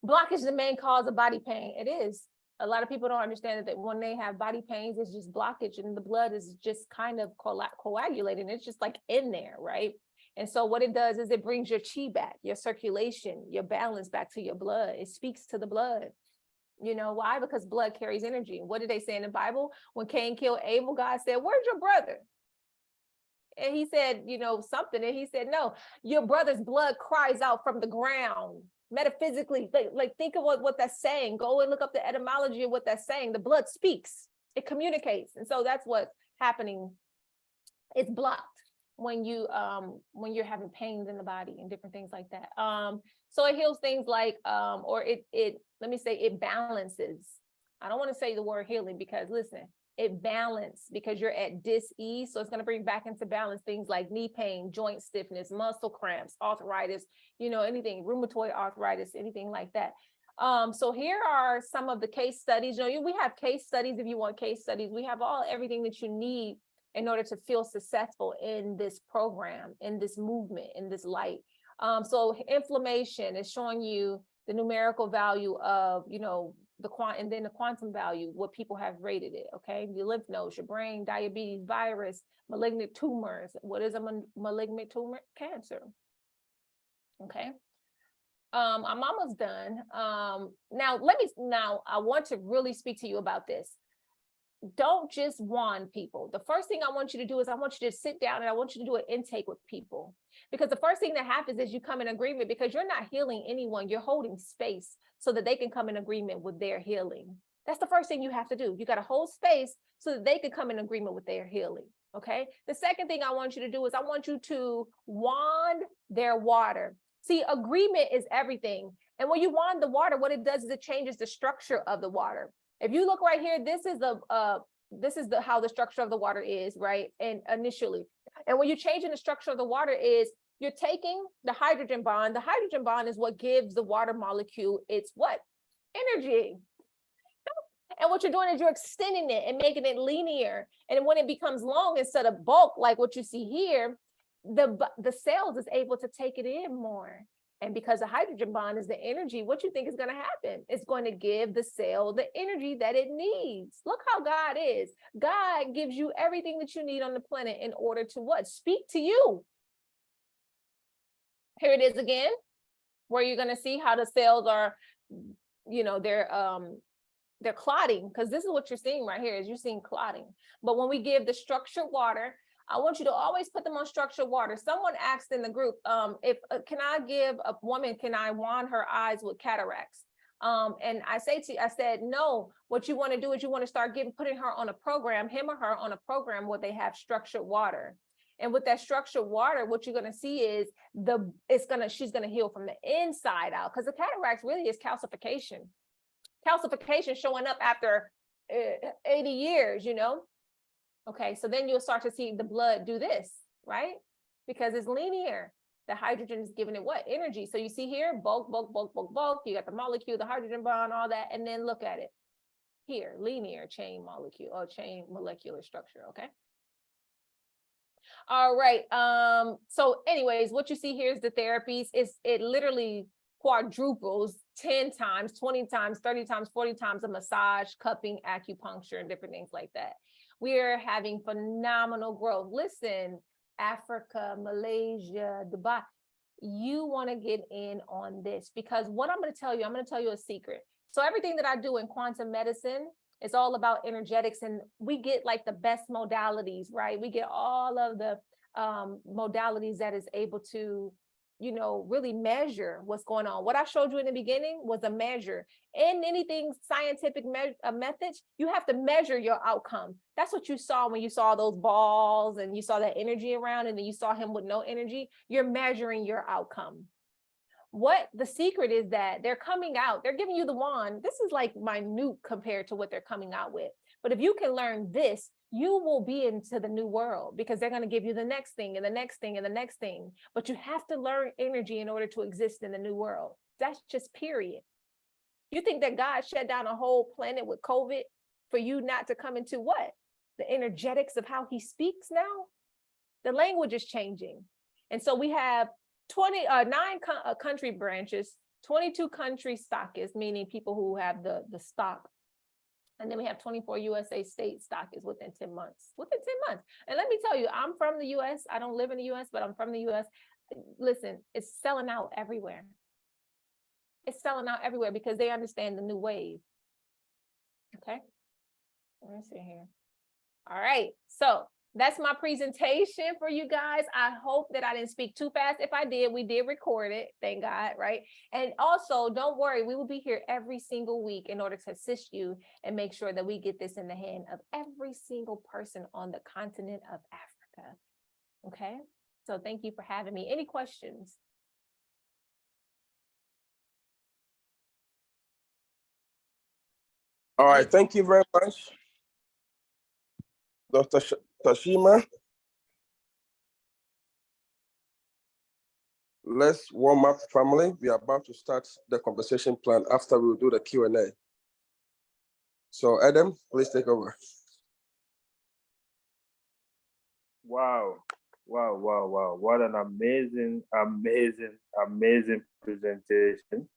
Speaker 1: Blockage is the main cause of body pain. It is. A lot of people don't understand that when they have body pains, it's just blockage and the blood is just kind of coagulating. It's just like in there, right? And so what it does is it brings your chi back, your circulation, your balance back to your blood. It speaks to the blood. You know why? Because blood carries energy. What did they say in the Bible? When Cain killed Abel, God said, "Where's your brother?" And he said, you know, something. And he said, "No, your brother's blood cries out from the ground." Metaphysically, like think of what that's saying. Go and look up the etymology of what that's saying. The blood speaks, it communicates. And so that's what's happening. It's blocked. when you're having pains in the body and different things like that. So it heals things like or it let me say it balances. I don't want to say the word healing because listen, it balances because you're at dis-ease. So it's going to bring back into balance things like knee pain, joint stiffness, muscle cramps, arthritis, anything, rheumatoid arthritis, anything like that. So here are some of the case studies. We have case studies if you want case studies. We have everything that you need in order to feel successful in this program, in this movement, in this light. So inflammation is showing you the numerical value of, the and then the quantum value, what people have rated it. Okay, your lymph nodes, your brain, diabetes, virus, malignant tumors. What is a malignant tumor? Cancer. Okay. I'm almost done. Now I want to really speak to you about this. Don't just wand people. The first thing I want you to do is I want you to sit down and I want you to do an intake with people, because the first thing that happens is you come in agreement, because you're not healing anyone. You're holding space so that they can come in agreement with their healing. That's the first thing you have to do. You got to hold space so that they can come in agreement with their healing. Okay. The second thing I want you to do is I want you to wand their water. See, agreement is everything. And when you wand the water, what it does is it changes the structure of the water. If you look right here, this is how the structure of the water is, right? And initially, and when you're changing the structure of the water is you're taking the hydrogen bond. The hydrogen bond is what gives the water molecule its what? Energy. And what you're doing is you're extending it and making it linear. And when it becomes long instead of bulk, like what you see here, the cells is able to take it in more. And because the hydrogen bond is the energy, what you think is going to happen? It's going to give the cell the energy that it needs. Look how God is. God gives you everything that you need on the planet in order to what? Speak to you. Here it is again, where you're going to see how the cells are, they're clotting, because this is what you're seeing right here is you're seeing clotting. But when we give the structured water, I want you to always put them on structured water. Someone asked in the group, can I give a woman, can I wand her eyes with cataracts? And I said, no, what you want to do is you want to start putting her on a program, him or her on a program where they have structured water. And with that structured water, what you're going to see is she's going to heal from the inside out, because the cataracts really is calcification. Calcification showing up after 80 years, Okay, so then you'll start to see the blood do this, right? Because it's linear. The hydrogen is giving it what? Energy. So you see here, bulk, bulk, bulk, bulk, bulk. You got the molecule, the hydrogen bond, all that. And then look at it here, linear chain molecule or chain molecular structure, okay? All right. So anyways, what you see here is the therapies. It literally quadruples 10 times, 20 times, 30 times, 40 times a massage, cupping, acupuncture, and different things like that. We're having phenomenal growth. Listen, Africa, Malaysia, Dubai, you want to get in on this, because what I'm going to tell you a secret. So everything that I do in quantum medicine is all about energetics, and we get like the best modalities, right? We get all of the modalities that is able to really measure what's going on. What I showed you in the beginning was a measure. In anything scientific methods, you have to measure your outcome. That's what you saw when you saw those balls and you saw that energy around, and then you saw him with no energy. You're measuring your outcome. What the secret is that they're coming out, they're giving you the wand. This is like minute compared to what they're coming out with. But if you can learn this, you will be into the new world, because they're going to give you the next thing and the next thing and the next thing. But you have to learn energy in order to exist in the new world. That's just period. You think that God shut down a whole planet with COVID for you not to come into what? The energetics of how he speaks now? The language is changing. And so we have 9 country branches, 22 country stockists, meaning people who have the stock. And then we have 24 USA state stockists within 10 months. Within 10 months. And let me tell you, I'm from the US. I don't live in the US, but I'm from the US. Listen, it's selling out everywhere. It's selling out everywhere because they understand the new wave. Okay. Let me see here. All right. So that's my presentation for you guys. I hope that I didn't speak too fast. If I did, we did record it. Thank God, right? And also, don't worry, we will be here every single week in order to assist you and make sure that we get this in the hand of every single person on the continent of Africa. Okay, so thank you for having me. Any questions?
Speaker 2: All right, thank you very much, Dr. Tashema. Let's warm up, family. We are about to start the conversation plan after we do the Q&A. So, Edem, please take over.
Speaker 3: Wow. What an amazing presentation.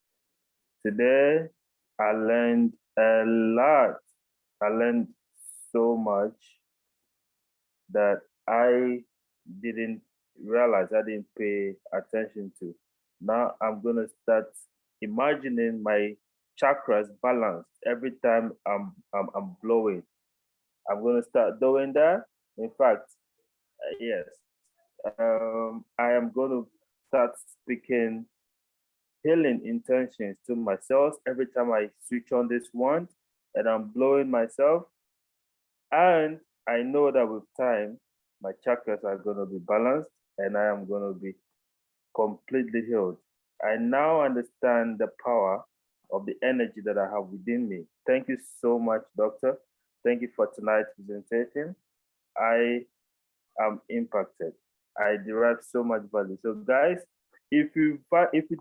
Speaker 3: Today, I learned a lot. I learned so much that I didn't realize, I didn't pay attention to. Now I'm going to start imagining my chakras balanced every time I'm blowing. I'm going to start doing that. In fact, yes, I am going to start speaking healing intentions to myself every time I switch on this wand and I'm blowing myself. And I know that with time, my chakras are going to be balanced and I am going to be completely healed. I now understand the power of the energy that I have within me. Thank you so much, Doctor. Thank you for tonight's presentation. I am impacted. I derive so much value. So guys, if you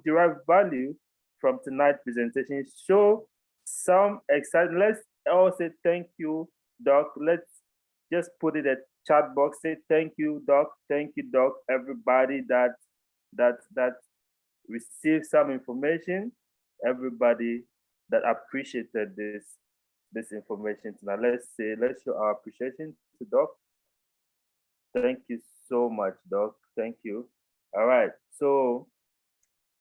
Speaker 3: derive value from tonight's presentation, show some excitement. Let's all say thank you, Doc. Let's just put it at chat box. Say thank you, Doc. Thank you, Doc. Everybody that received some information, everybody that appreciated this information tonight. Let's show our appreciation to Doc. Thank you so much, Doc. Thank you. All right. So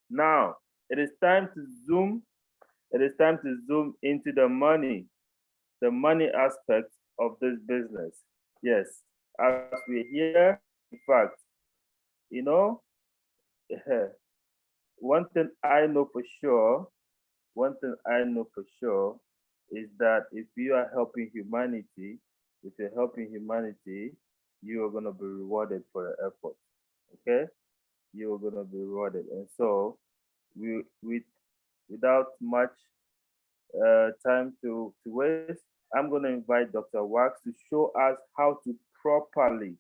Speaker 3: now it is time to zoom. It is time to zoom into the money aspect of this business. Yes, as we're here, in fact, you know, one thing I know for sure is that if you are helping humanity, you are going to be rewarded for your effort. Okay, you are going to be rewarded. And so, without much time to waste, I'm going to invite Dr. DrWASK to show us how to properly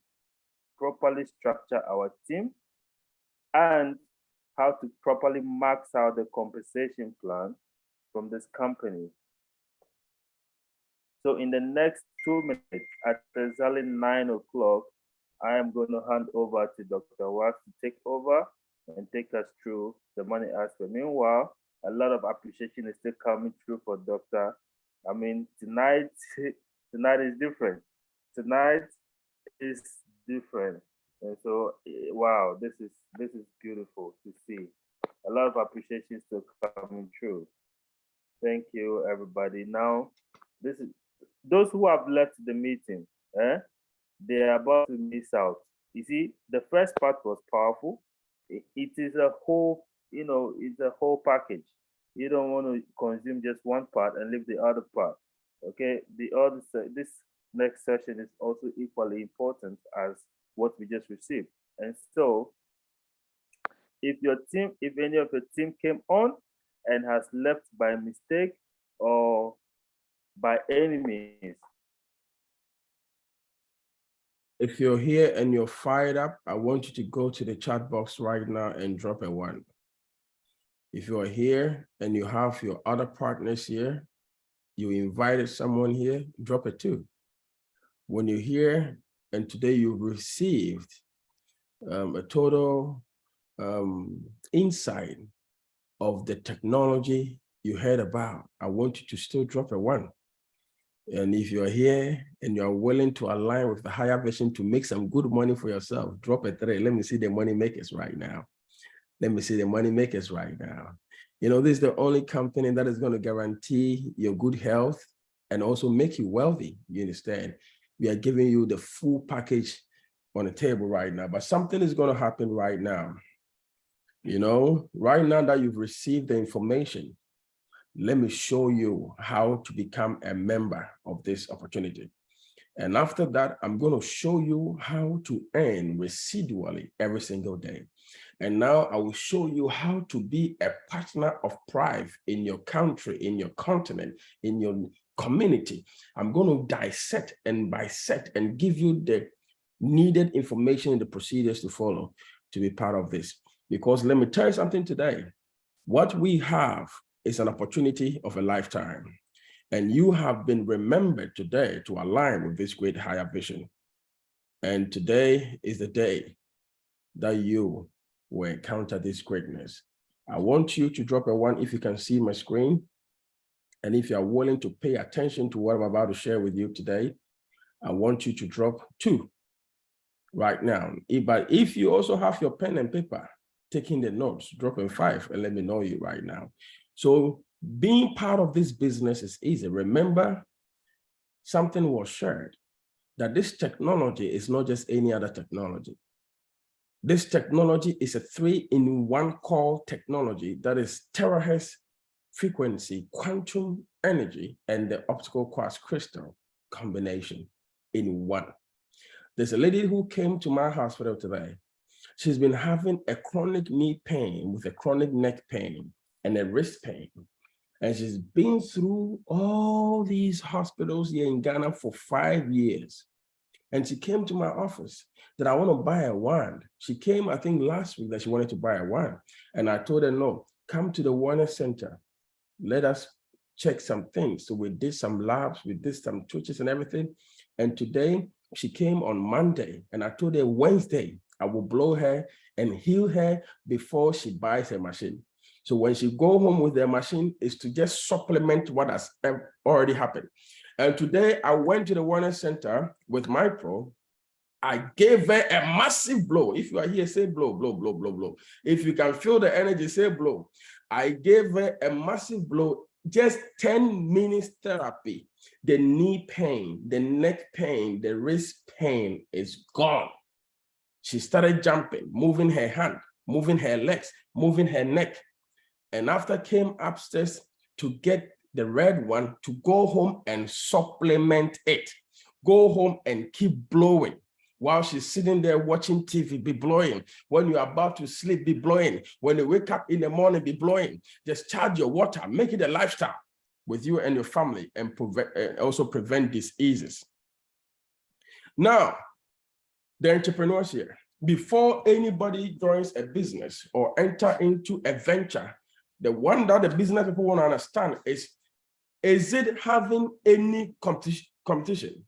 Speaker 3: structure our team and how to properly max out the compensation plan from this company. So in the next 2 minutes, at exactly 9 o'clock, I am going to hand over to Dr. DrWASK to take over and take us through the money aspect. Meanwhile, a lot of appreciation is still coming through for Dr. I mean, tonight is different. Tonight is different. And so, wow, this is beautiful to see. A lot of appreciation still coming through. Thank you, everybody. Now, this is those who have left the meeting, they are about to miss out. You see, the first part was powerful. It is a whole, it's a whole package. You don't want to consume just one part and leave the other part. Okay, this next session is also equally important as what we just received. And so, if any of your team came on and has left by mistake or by any means.
Speaker 2: If you're here and you're fired up, I want you to go to the chat box right now and drop a 1. If you're here and you have your other partners here, you invited someone here, drop a 2. When you're here and today you've received a total insight of the technology you heard about, I want you to still drop a 1. And if you're here and you're willing to align with the higher vision to make some good money for yourself, drop a 3. Let me see the money makers right now. Let me see the money makers right now. You know, this is the only company that is going to guarantee your good health and also make you wealthy. You understand? We are giving you the full package on the table right now, but something is going to happen right now. You know, right now that you've received the information, let me show you how to become a member of this opportunity. And after that, I'm going to show you how to earn residually every single day. And now I will show you how to be a partner of Prife in your country, in your continent, in your community. I'm going to dissect and bisect and give you the needed information and the procedures to follow to be part of this. Because let me tell you something today. What we have is an opportunity of a lifetime. And you have been remembered today to align with this great higher vision. And today is the day that you will encounter this greatness. I want you to drop a 1 if you can see my screen. And if you are willing to pay attention to what I'm about to share with you today, I want you to drop 2 right now. But if you also have your pen and paper, taking the notes, drop a 5 and let me know you right now. So being part of this business is easy. Remember, something was shared, that this technology is not just any other technology. This technology is a 3-in-1 core technology that is terahertz frequency, quantum energy, and the optical quartz crystal combination in one. There's a lady who came to my hospital today. She's been having a chronic knee pain with a chronic neck pain and a wrist pain. And she's been through all these hospitals here in Ghana for 5 years. And she came to my office that I want to buy a wand. She came, I think last week, that she wanted to buy a wand. And I told her, no, come to the wellness center. Let us check some things. So we did some labs, we did some twitches and everything. And today she came on Monday and I told her Wednesday, I will blow her and heal her before she buys a machine. So when she go home with the machine, is to just supplement what has already happened. And today I went to the wellness center with my pro. I gave her a massive blow. If you are here, say blow, blow, blow, blow, blow. If you can feel the energy, say blow. I gave her a massive blow, just 10 minutes therapy. The knee pain, the neck pain, the wrist pain is gone. She started jumping, moving her hand, moving her legs, moving her neck. And after came upstairs to get the red one to go home and supplement it. Go home and keep blowing. While she's sitting there watching TV, be blowing. When you're about to sleep, be blowing. When you wake up in the morning, be blowing. Just charge your water, make it a lifestyle with you and your family, and also prevent diseases. Now, the entrepreneurs here, before anybody joins a business or enter into a venture, the one that the business people want to understand is it having any competition?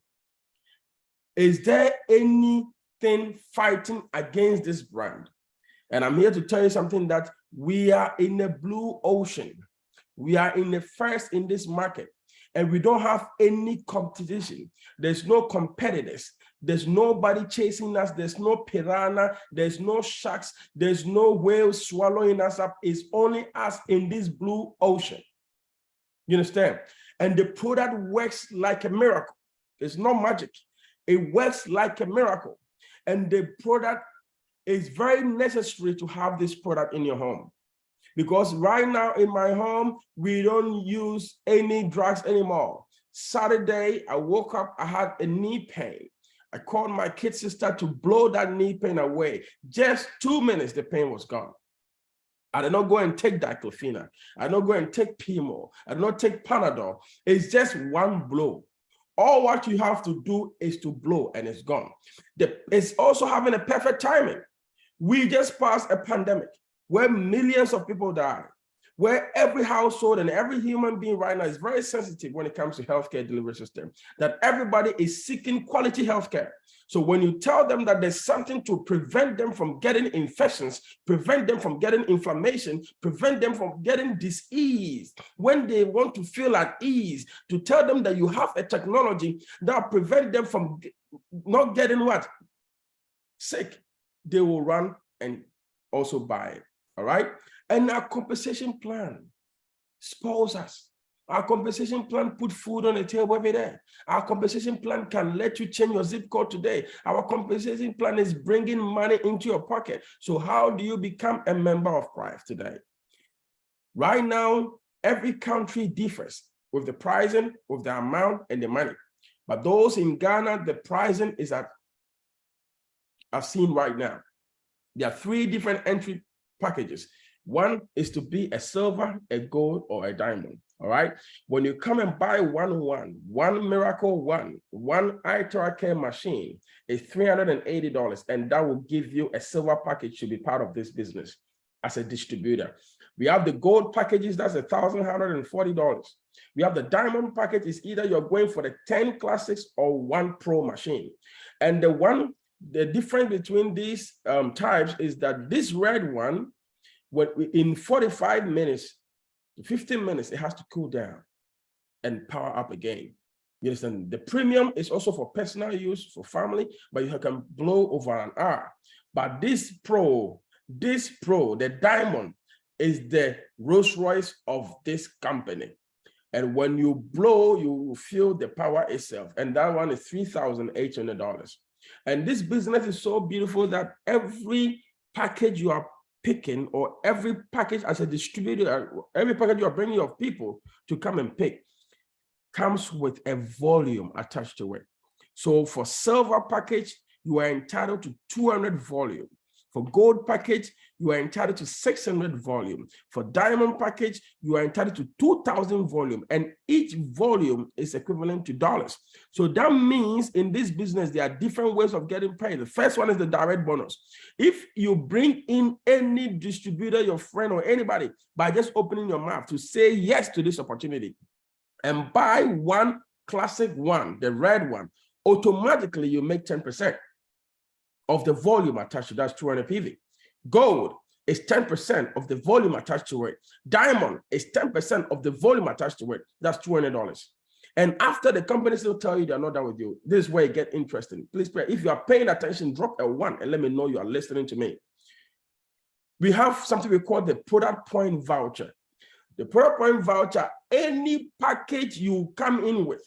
Speaker 2: Is there anything fighting against this brand? And I'm here to tell you something, that we are in a blue ocean. We are in the first in this market, and we don't have any competition. There's no competitors. There's nobody chasing us. There's no piranha. There's no sharks. There's no whales swallowing us up. It's only us in this blue ocean. You understand? And the product works like a miracle. It's not magic. It works like a miracle. And the product is very necessary to have this product in your home. Because right now in my home, we don't use any drugs anymore. Saturday, I woke up, I had a knee pain. I called my kid sister to blow that knee pain away. Just 2 minutes, the pain was gone. I did not go and take diclofenac. I did not go and take Pimo. I did not take Panadol. It's just one blow. All what you have to do is to blow and it's gone. It's also having a perfect timing. We just passed a pandemic where millions of people died, where every household and every human being right now is very sensitive when it comes to healthcare delivery system, that everybody is seeking quality healthcare. So when you tell them that there's something to prevent them from getting infections, prevent them from getting inflammation, prevent them from getting disease, when they want to feel at ease, to tell them that you have a technology that prevent them from not getting what? Sick, they will run and also buy it. All right. And our compensation plan spoils us. Our compensation plan put food on the table every day. Our compensation plan can let you change your zip code today. Our compensation plan is bringing money into your pocket. So how do you become a member of Prife today? Right now, every country differs with the pricing, with the amount and the money. But those in Ghana, the pricing is at, I've seen right now. There are 3 different entry packages. One is to be a silver, a gold, or a diamond. All right. When you come and buy one Miracle one Iteracare machine is $380, and that will give you a silver package to be part of this business as a distributor. We have the gold packages, that's $1,140. We have the diamond package, is either you're going for the 10 classics or 1 pro machine. And the difference between these types is that this red one, in 45 minutes, 15 minutes, it has to cool down and power up again. You understand? The premium is also for personal use, for family, but you can blow over an hour. But this pro, the diamond, is the Rolls Royce of this company. And when you blow, you will feel the power itself. And that one is $3,800. And this business is so beautiful that every package you are picking, or every package as a distributor, every package you are bringing your people to come and pick, comes with a volume attached to it. So for silver package, you are entitled to 200 volume. For gold package, you are entitled to 600 volume. For diamond package, you are entitled to 2,000 volume, and each volume is equivalent to dollars. So that means in this business, there are different ways of getting paid. The first one is the direct bonus. If you bring in any distributor, your friend or anybody, by just opening your mouth to say yes to this opportunity and buy one classic one, the red one, automatically you make 10% of the volume attached to that, 200 PV. Gold is 10% of the volume attached to it. Diamond is 10% of the volume attached to it. That's $200. And after the company still tell you they're not done with you, this is where it gets interesting. Please pray. If you are paying attention, drop a 1 and let me know you are listening to me. We have something we call the product point voucher. The product point voucher, any package you come in with,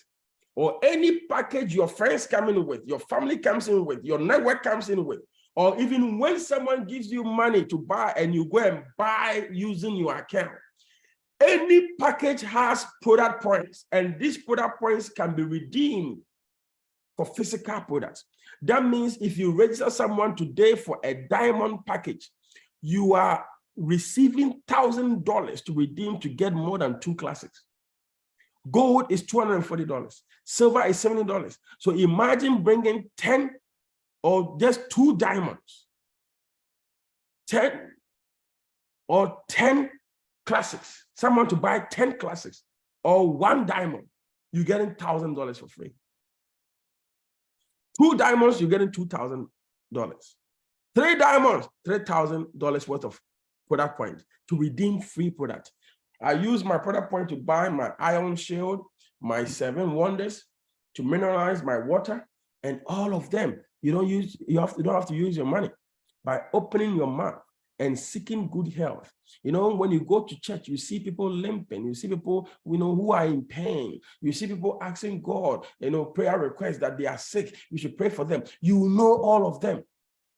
Speaker 2: or any package your friends come in with, your family comes in with, your network comes in with, or even when someone gives you money to buy and you go and buy using your account, any package has product points, and these product points can be redeemed for physical products. That means if you register someone today for a diamond package, you are receiving $1,000 to redeem to get more than 2 classics. Gold is $240. Silver is $70. So imagine bringing 10 or just 2 diamonds, 10 or 10 classics, someone to buy 10 classics or 1 diamond, you're getting $1,000 for free. 2 diamonds, you're getting $2,000. 3 diamonds, $3,000 worth of product points to redeem free product. I use my product point to buy my iron shield, my 7 wonders, to mineralize my water, and all of them. You don't have to use your money. By opening your mouth and seeking good health. You know, when you go to church, you see people limping, you see people, who are in pain. You see people asking God, prayer requests that they are sick. You should pray for them. You know all of them.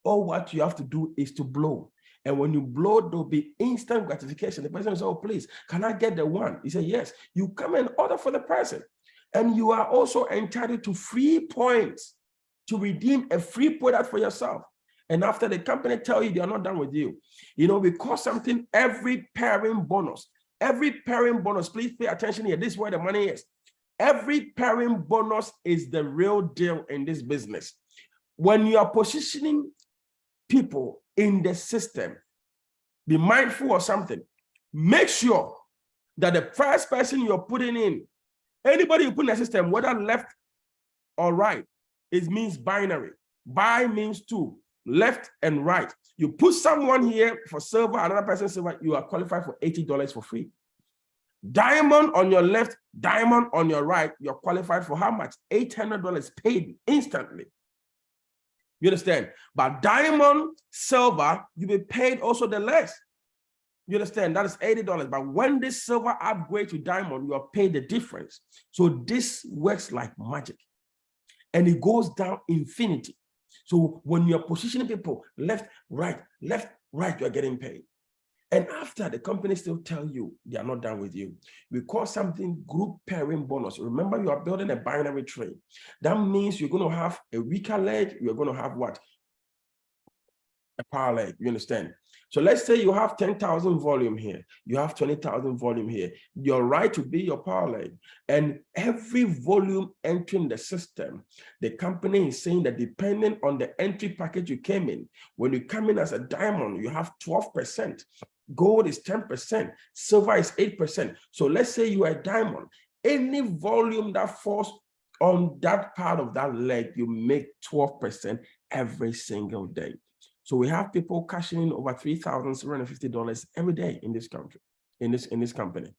Speaker 2: All what you have to do is to blow. And when you blow, there'll be instant gratification. The person will say, oh, please, can I get the one? He said, yes. You come and order for the person. And you are also entitled to free points to redeem a free product for yourself. And after the company tell you they are not done with you, we call something every pairing bonus. Every pairing bonus, please pay attention here. This is where the money is. Every pairing bonus is the real deal in this business. When you are positioning people in the system, be mindful of something. Make sure that the first person you're putting in, anybody you put in the system, whether left or right, it means binary. Bi means 2, left and right. You put someone here for silver, another person silver, you are qualified for $80 for free. Diamond on your left, diamond on your right, you're qualified for how much? $800 paid instantly. You understand? But diamond, silver, you be paid also the less. You understand? That is $80. But when this silver upgrade to diamond, you are paid the difference. So this works like magic. And it goes down infinity. So when you're positioning people left, right, you are getting paid. And after, the company still tell you they are not done with you. We call something group pairing bonus. Remember, you are building a binary tree. That means you're going to have a weaker leg. You're going to have what? A power leg. You understand? So let's say you have 10,000 volume here. You have 20,000 volume here. You're right to be your power leg. And every volume entering the system, the company is saying that depending on the entry package you came in, when you come in as a diamond, you have 12%. Gold is 10%. Silver is 8%. So let's say you are a diamond. Any volume that falls on that part of that leg, you make 12% every single day. So we have people cashing in over $3,750 every day in this country, in this company.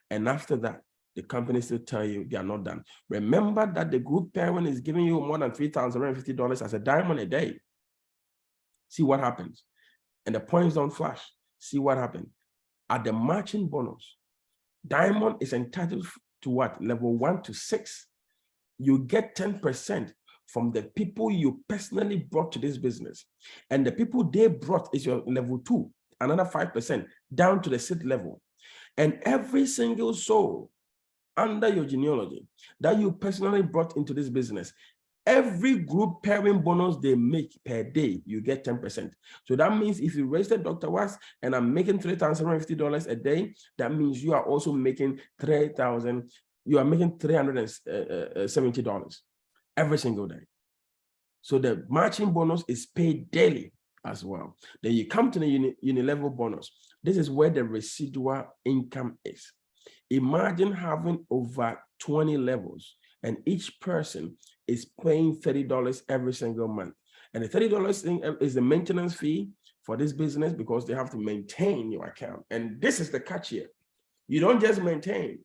Speaker 2: And after that, the company still tell you they are not done. Remember that the group pairing is giving you more than $3,750 as a diamond a day. See what happens. And the points don't flash. See what happened. At the matching bonus, diamond is entitled to what? Level 1 to 6. You get 10% from the people you personally brought to this business. And the people they brought is your level 2, another 5% down to the 6th level. And every single soul under your genealogy that you personally brought into this business, every group pairing bonus they make per day, you get 10%. So that means if you register DrWASK and I'm making $3,750 a day, that means you are also making $370 every single day. So the matching bonus is paid daily as well. Then you come to the unilevel bonus. This is where the residual income is. Imagine having over 20 levels and each person is paying $30 every single month. And the $30 thing is the maintenance fee for this business because they have to maintain your account. And this is the catch here. You don't just maintain.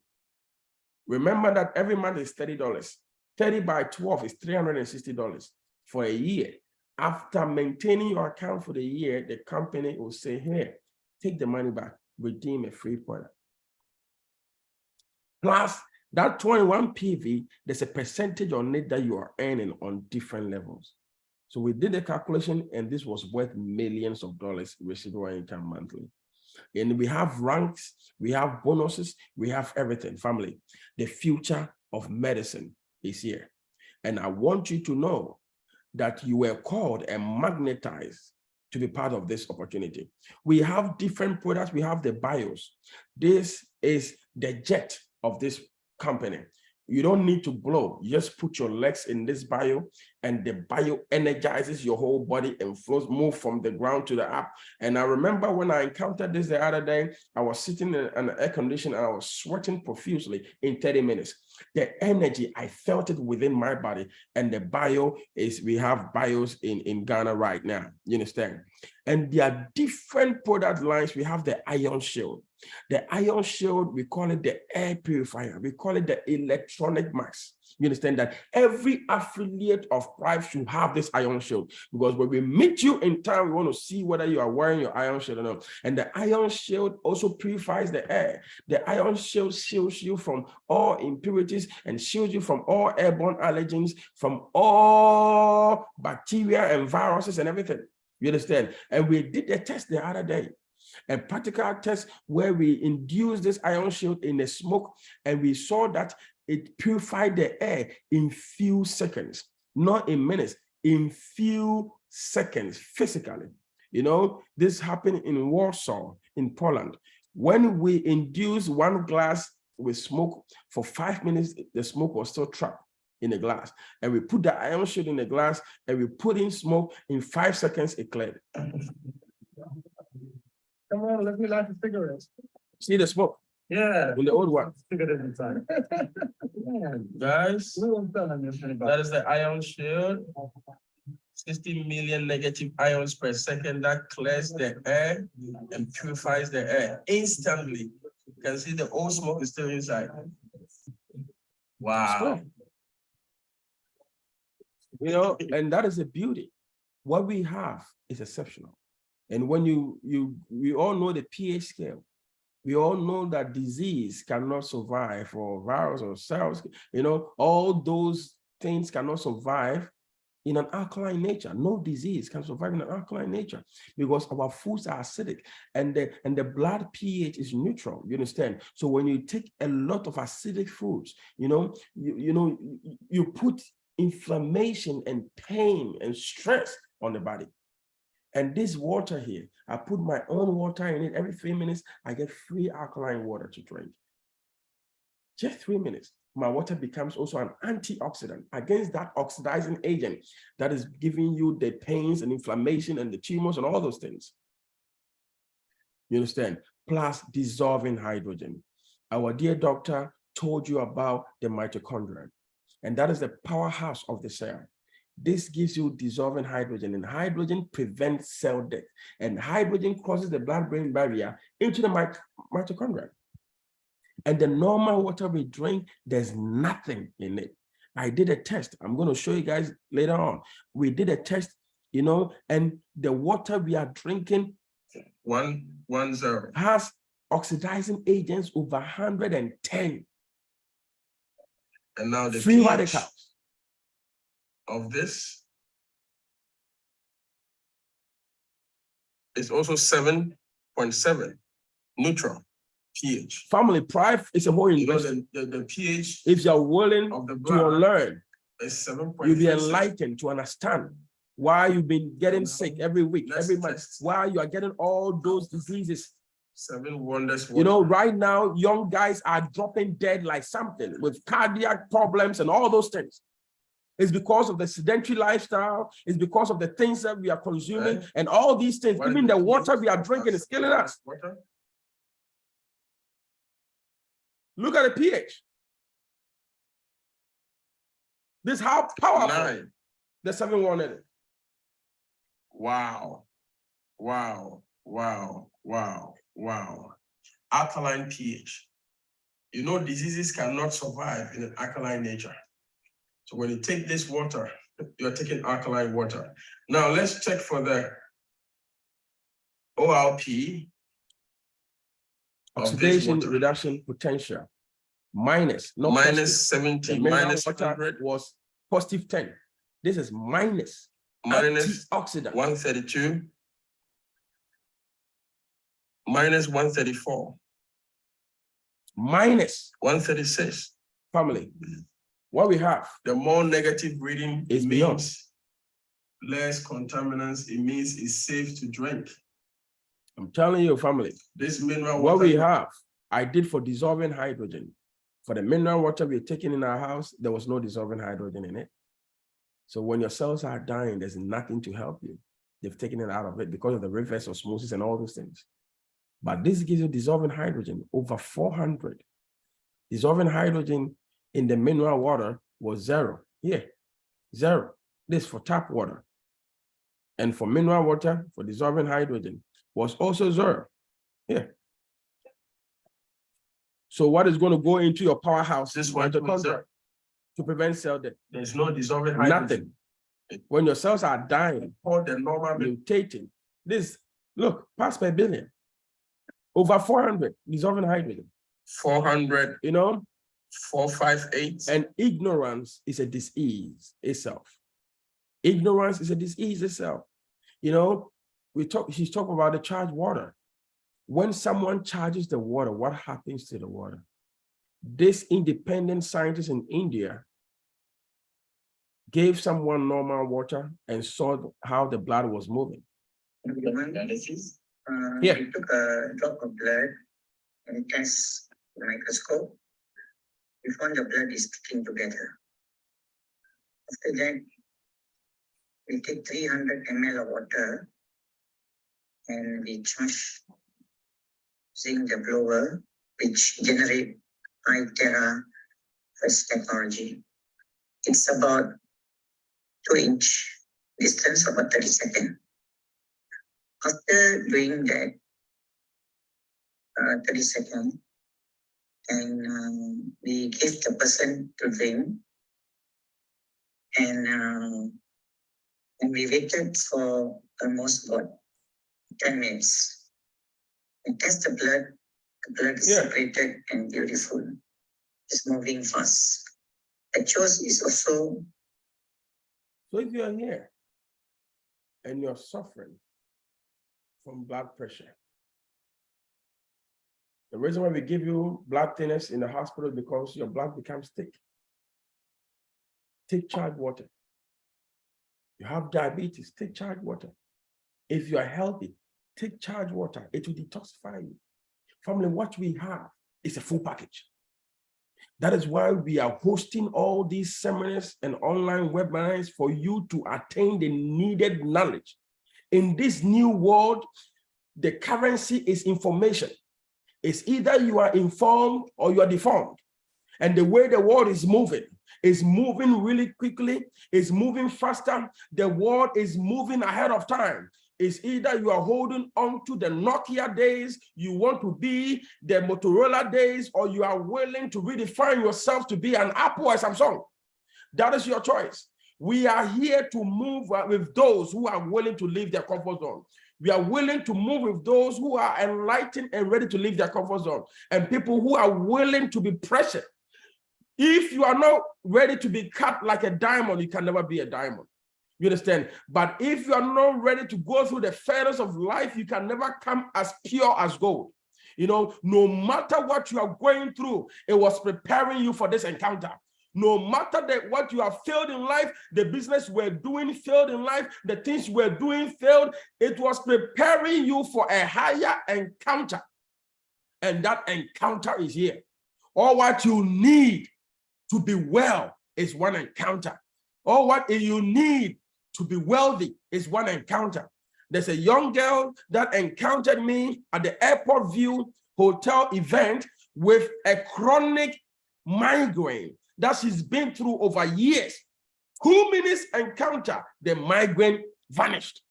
Speaker 2: Remember that every month is $30. 30 by 12 is $360 for a year. After maintaining your account for the year, the company will say, here, take the money back, redeem a free product. Plus, that 21 PV, there's a percentage on it that you are earning on different levels. So we did a calculation, and this was worth millions of dollars residual income monthly. And we have ranks, we have bonuses, we have everything, family. The future of medicine is here. And I want you to know that you were called and magnetized to be part of this opportunity. We have different products. We have the BIOS. This is the jet of this company. You don't need to blow. You just put your legs in this bio and the bio energizes your whole body and flows, move from the ground to the up. And I remember when I encountered this the other day, I was sitting in an air conditioner and I was sweating profusely in 30 minutes. The energy, I felt it within my body. And the bio is, we have bios in Ghana right now, you understand? And there are different product lines. We have the Ion Shield. The Ion Shield, we call it the air purifier. We call it the electronic mask. You understand that every affiliate of Prife should have this Ion Shield, because when we meet you in town, we want to see whether you are wearing your Ion Shield or not. And the Ion Shield also purifies the air. The Ion Shield shields you from all impurities and shields you from all airborne allergens, from all bacteria and viruses and everything. You understand? And we did a test the other day, a practical test where we induced this Ion Shield in the smoke, and we saw that it purified the air in few seconds, not in minutes, in few seconds physically. You know, this happened in Warsaw, in Poland. When we induced one glass with smoke for 5 minutes, the smoke was still trapped in the glass. And we put the Ion Shield in the glass and we put in smoke. In 5 seconds, it cleared.
Speaker 4: Come on, let me light a cigarette.
Speaker 2: See the smoke?
Speaker 4: Yeah.
Speaker 2: In the old one.
Speaker 4: Cigarette inside.
Speaker 2: Guys,
Speaker 4: That
Speaker 2: that is the Ion Shield. 60 million negative ions per second that clears the air and purifies the air instantly. You can see the old smoke is still inside. Wow. You know, and that is the beauty. What we have is exceptional. And when we all know the pH scale. We all know that disease cannot survive, or virus or cells, you know, all those things cannot survive in an alkaline nature. No disease can survive in an alkaline nature because our foods are acidic and the blood pH is neutral. You understand? So when you take a lot of acidic foods, you put inflammation and pain and stress on the body. And this water here, I put my own water in it. Every 3 minutes, I get free alkaline water to drink. Just 3 minutes. My water becomes also an antioxidant against that oxidizing agent that is giving you the pains and inflammation and the tumors and all those things. You understand? Plus dissolving hydrogen. Our dear doctor told you about the mitochondria, and that is the powerhouse of the cell. This gives you dissolving hydrogen, and hydrogen prevents cell death, and hydrogen crosses the blood-brain barrier into the mitochondria. And the normal water we drink, there's nothing in it. I did a test. I'm going to show you guys later on. We did a test, and the water we are drinking 110 has oxidizing agents over 110. And now the free radicals of this is also 7.7 neutral pH. Family, Prife is a whole university. The pH, if you're willing to learn, is 7.3. You'll be enlightened to understand why you've been getting sick every week, every month, why you are getting all those diseases. 7 wonders. Right now, young guys are dropping dead like something with cardiac problems and all those things. It's because of the sedentary lifestyle. It's because of the things that we are consuming and all these things. Even the water we are drinking is killing us. Look at the pH. This is how powerful the 718 is. Wow. Wow. Wow. Wow. Wow. Alkaline pH. Diseases cannot survive in an alkaline nature. So when you take this water, you're taking alkaline water. Now let's check for the ORP. Oxidation reduction potential. Minus 70, minus 100 was positive 10. This is minus antioxidant. 132, minus 134, minus 136. Family, what we have, the more negative reading is means less contaminants. It means it's safe to drink. I'm telling you, family, this mineral water, what we have, I did for dissolving hydrogen. For the mineral water we're taking in our house, there was no dissolving hydrogen in it. So when your cells are dying, there's nothing to help you. They've taken it out of it because of the reverse osmosis and all those things. But this gives you dissolving hydrogen over 400. Dissolving hydrogen in the mineral water was 0. Here, 0. This for tap water. And for mineral water, for dissolving hydrogen, was also 0. Here. So what is going to go into your powerhouse? This mitochondria to prevent cell death. There's no dissolving hydrogen. Nothing. When your cells are dying, or the normal mutating, this, look, parts per billion. Over 400 dissolving hydrogen. 400, 458. And ignorance is a disease itself. Ignorance is a disease itself. She's talking about the charged water. When someone charges the water, what happens to the water? This independent scientist in India gave someone normal water and saw how the blood was moving.
Speaker 5: Analysis.
Speaker 2: Yeah.
Speaker 5: We took a drop of blood and test the microscope. We found the blood is sticking together. After that, we take 300 ml of water and we charge using the blower, which generate Iteracare technology. It's about 2-inch distance, about 30 seconds. After doing that, 30 seconds, and we give the person to drink, and we waited for almost about 10 minutes. We test the blood is separated and beautiful. It's moving fast. The choice is also
Speaker 2: So if you are here and you're suffering from blood pressure, the reason why we give you blood thinners in the hospital is because your blood becomes thick. Take charged water. You have diabetes, take charged water. If you are healthy, take charged water. It will detoxify you. Family, what we have is a full package. That is why we are hosting all these seminars and online webinars for you to attain the needed knowledge. In this new world, the currency is information. It's either you are informed or you are deformed. And the way the world is moving really quickly, it's moving faster. The world is moving ahead of time. It's either you are holding on to the Nokia days, you want to be the Motorola days, or you are willing to redefine yourself to be an Apple or Samsung. That is your choice. We are here to move with those who are willing to leave their comfort zone. We are willing to move with those who are enlightened and ready to leave their comfort zone, and people who are willing to be pressured. If you are not ready to be cut like a diamond, you can never be a diamond. You understand? But if you are not ready to go through the furnace of life, you can never come as pure as gold. You know, no matter what you are going through, it was preparing you for this encounter. No matter what you have failed in life, the business we're doing failed in life, the things we're doing failed, it was preparing you for a higher encounter. And that encounter is here. All what you need to be well is one encounter. All what you need to be wealthy is one encounter. There's a young girl that encountered me at the Airport View Hotel event with a chronic migraine that she's been through over years. 2 minutes encounter, the migraine vanished.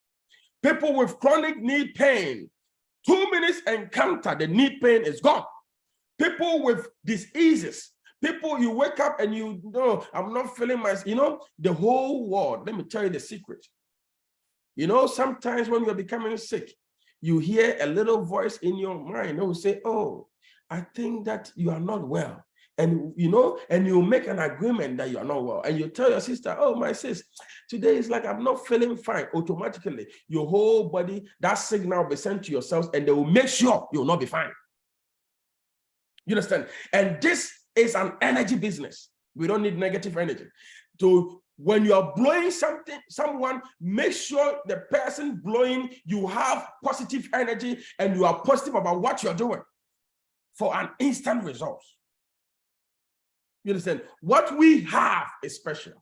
Speaker 2: People with chronic knee pain, 2 minutes encounter, the knee pain is gone. People with diseases, people you wake up and you know, I'm not feeling the whole world. Let me tell you the secret. You know, sometimes when you're becoming sick, you hear a little voice in your mind that will say, oh, I think that you are not well. And you know, and you make an agreement that you are not well. And you tell your sister, oh, my sis, today is like I'm not feeling fine. Automatically, your whole body, that signal will be sent to yourselves, and they will make sure you'll not be fine. You understand? And this is an energy business. We don't need negative energy. So when you are blowing someone, make sure the person blowing, you have positive energy and you are positive about what you're doing for an instant result. You understand? What we have is special.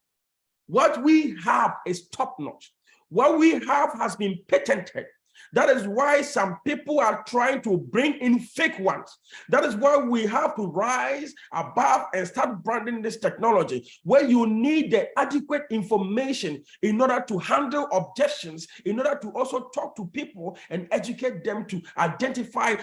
Speaker 2: What we have is top-notch. What we have has been patented. That is why some people are trying to bring in fake ones. That is why we have to rise above and start branding this technology, where you need the adequate information in order to handle objections, in order to also talk to people and educate them to identify,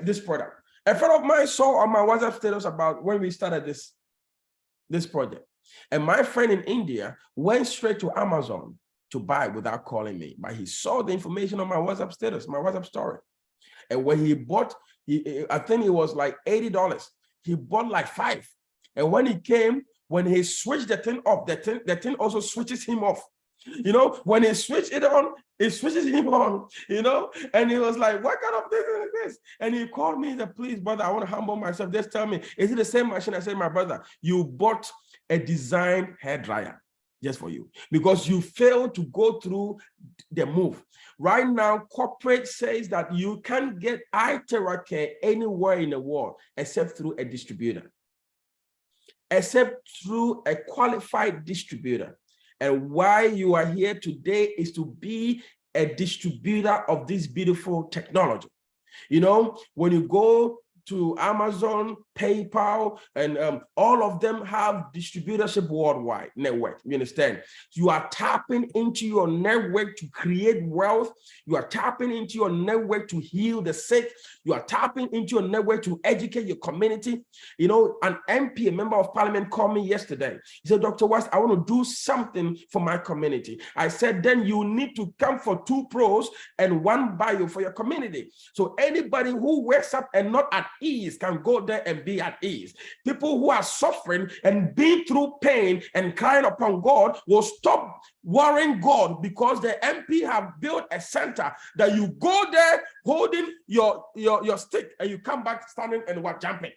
Speaker 2: this product. A friend of mine saw on my WhatsApp status about when we started this project. And my friend in India went straight to Amazon to buy without calling me. But he saw the information on my WhatsApp status, my WhatsApp story. And when he bought, I think it was like $80. He bought like 5. And when he came, when he switched the thing off, the thing also switches him off. You know, when he switched it on, it switches him on, and he was like, what kind of thing is this? And he called me, he said, please, brother, I want to humble myself. Just tell me, is it the same machine? I said, my brother, you bought a designed hairdryer just for you because you failed to go through the move. Right now, corporate says that you can't get Iteracare anywhere in the world except through a distributor, except through a qualified distributor. And why you are here today is to be a distributor of this beautiful technology. When you go to Amazon, PayPal, and all of them have distributorship worldwide network. You understand? You are tapping into your network to create wealth. You are tapping into your network to heal the sick. You are tapping into your network to educate your community. An MP, a member of parliament, called me yesterday. He said, Dr. WASK, I want to do something for my community. I said, then you need to come for 2 pros and 1 bio for your community. So anybody who wakes up and not at ease can go there and be be at ease. People who are suffering and being through pain and crying upon God will stop worrying God, because the MP have built a center that you go there holding your stick and you come back standing and jumping.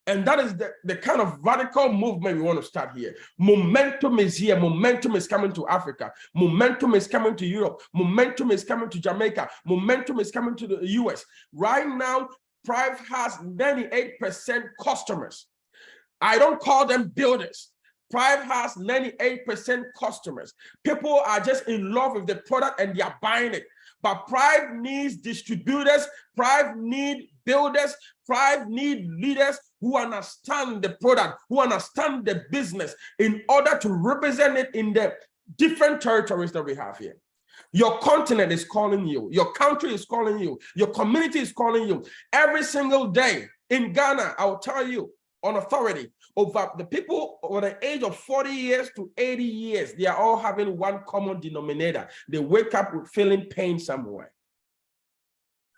Speaker 2: And that is the kind of radical movement we want to start here. Momentum is here. Momentum is coming to Africa. Momentum is coming to Europe. Momentum is coming to Jamaica. Momentum is coming to the US. Right now, Prife has 98% customers. I don't call them builders. Prife has 98% customers. People are just in love with the product and they are buying it. But Prife needs distributors. Prife needs builders. Prife needs leaders who understand the product, who understand the business, in order to represent it in the different territories that we have here. Your continent is calling you. Your country is calling you. Your community is calling you. Every single day in Ghana, I will tell you on authority, over the people over the age of 40 years to 80 years, they are all having one common denominator. They wake up with feeling pain somewhere.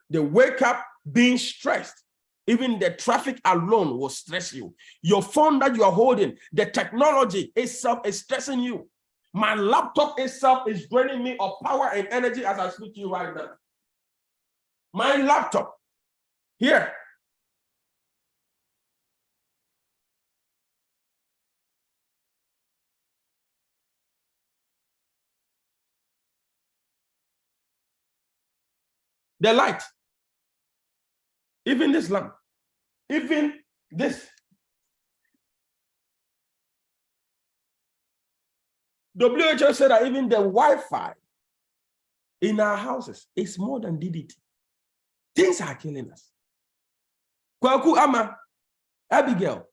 Speaker 2: They wake up being stressed. Even the traffic alone will stress you. Your phone that you are holding, the technology itself is stressing you. My laptop itself is draining me of power and energy as I speak to you right now. My laptop, here. The light, even this lamp, even this. WHO said that even the Wi-Fi in our houses is more than DDT. Things are killing us. Kwaku Ama, Abigail,